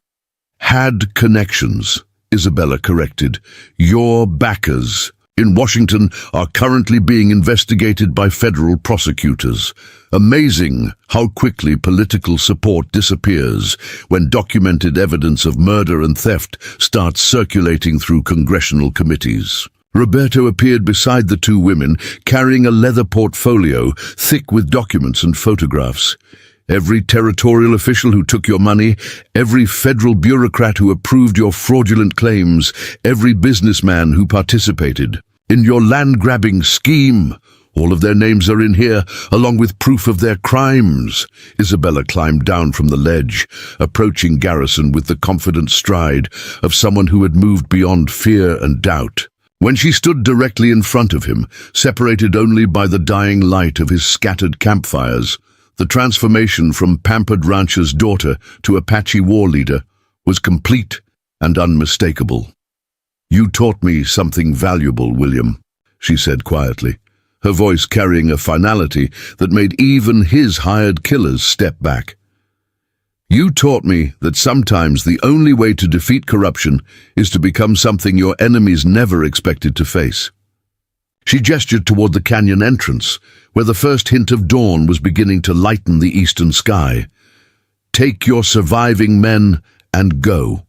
"Had connections," Isabella corrected. "Your backers in Washington are currently being investigated by federal prosecutors." Amazing how quickly political support disappears when documented evidence of murder and theft starts circulating through congressional committees. Roberto appeared beside the two women, carrying a leather portfolio thick with documents and photographs. "Every territorial official who took your money, every federal bureaucrat who approved your fraudulent claims, every businessman who participated in your land-grabbing scheme. All of their names are in here, along with proof of their crimes." Isabella climbed down from the ledge, approaching Garrison with the confident stride of someone who had moved beyond fear and doubt. When she stood directly in front of him, separated only by the dying light of his scattered campfires, the transformation from pampered rancher's daughter to Apache war leader was complete and unmistakable. "You taught me something valuable, William," she said quietly, her voice carrying a finality that made even his hired killers step back. "You taught me that sometimes the only way to defeat corruption is to become something your enemies never expected to face." She gestured toward the canyon entrance, where the first hint of dawn was beginning to lighten the eastern sky. "Take your surviving men and go.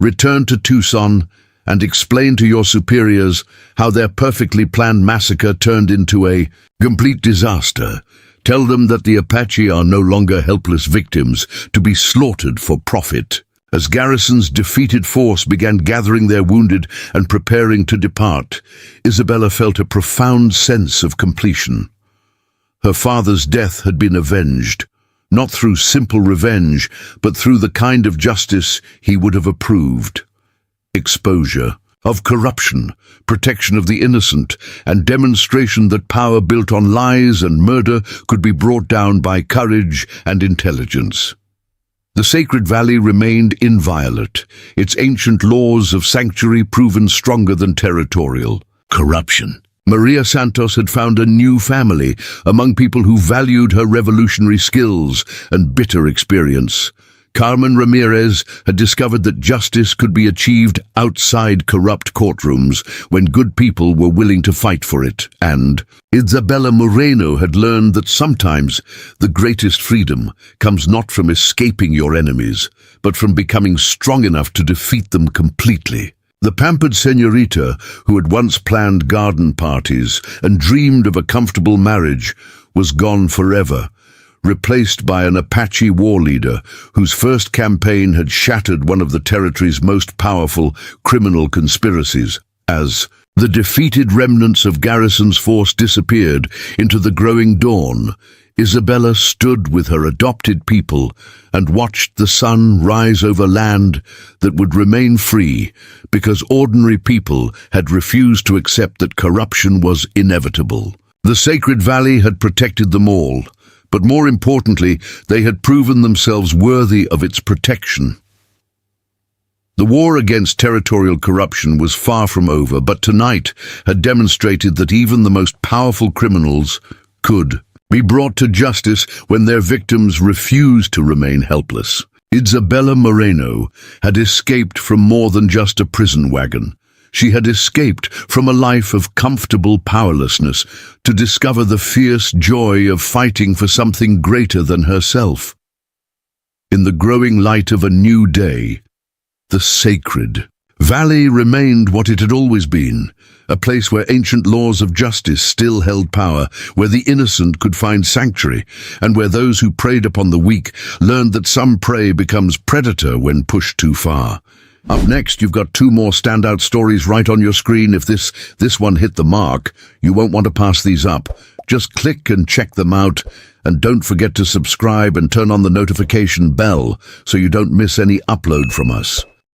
Return to Tucson and explain to your superiors how their perfectly planned massacre turned into a complete disaster. Tell them that the Apache are no longer helpless victims to be slaughtered for profit." As Garrison's defeated force began gathering their wounded and preparing to depart, Isabella felt a profound sense of completion. Her father's death had been avenged, not through simple revenge, but through the kind of justice he would have approved. Exposure of corruption, protection of the innocent, and demonstration that power built on lies and murder could be brought down by courage and intelligence. The Sacred Valley remained inviolate, its ancient laws of sanctuary proven stronger than territorial corruption. Maria Santos had found a new family among people who valued her revolutionary skills and bitter experience. Carmen Ramirez had discovered that justice could be achieved outside corrupt courtrooms when good people were willing to fight for it. And Isabella Moreno had learned that sometimes the greatest freedom comes not from escaping your enemies, but from becoming strong enough to defeat them completely. The pampered señorita, who had once planned garden parties and dreamed of a comfortable marriage, was gone forever, replaced by an Apache war leader whose first campaign had shattered one of the territory's most powerful criminal conspiracies. As the defeated remnants of Garrison's force disappeared into the growing dawn, Isabella stood with her adopted people and watched the sun rise over land that would remain free because ordinary people had refused to accept that corruption was inevitable. The Sacred Valley had protected them all, but more importantly, they had proven themselves worthy of its protection. The war against territorial corruption was far from over, but tonight had demonstrated that even the most powerful criminals could be brought to justice when their victims refused to remain helpless. Isabella Moreno had escaped from more than just a prison wagon. She had escaped from a life of comfortable powerlessness to discover the fierce joy of fighting for something greater than herself. In the growing light of a new day, the Sacred Valley remained what it had always been, a place where ancient laws of justice still held power, where the innocent could find sanctuary, and where those who preyed upon the weak learned that some prey becomes predator when pushed too far. Up next, you've got two more standout stories right on your screen. If this one hit the mark, you won't want to pass these up. Just click and check them out, and don't forget to subscribe and turn on the notification bell so you don't miss any upload from us.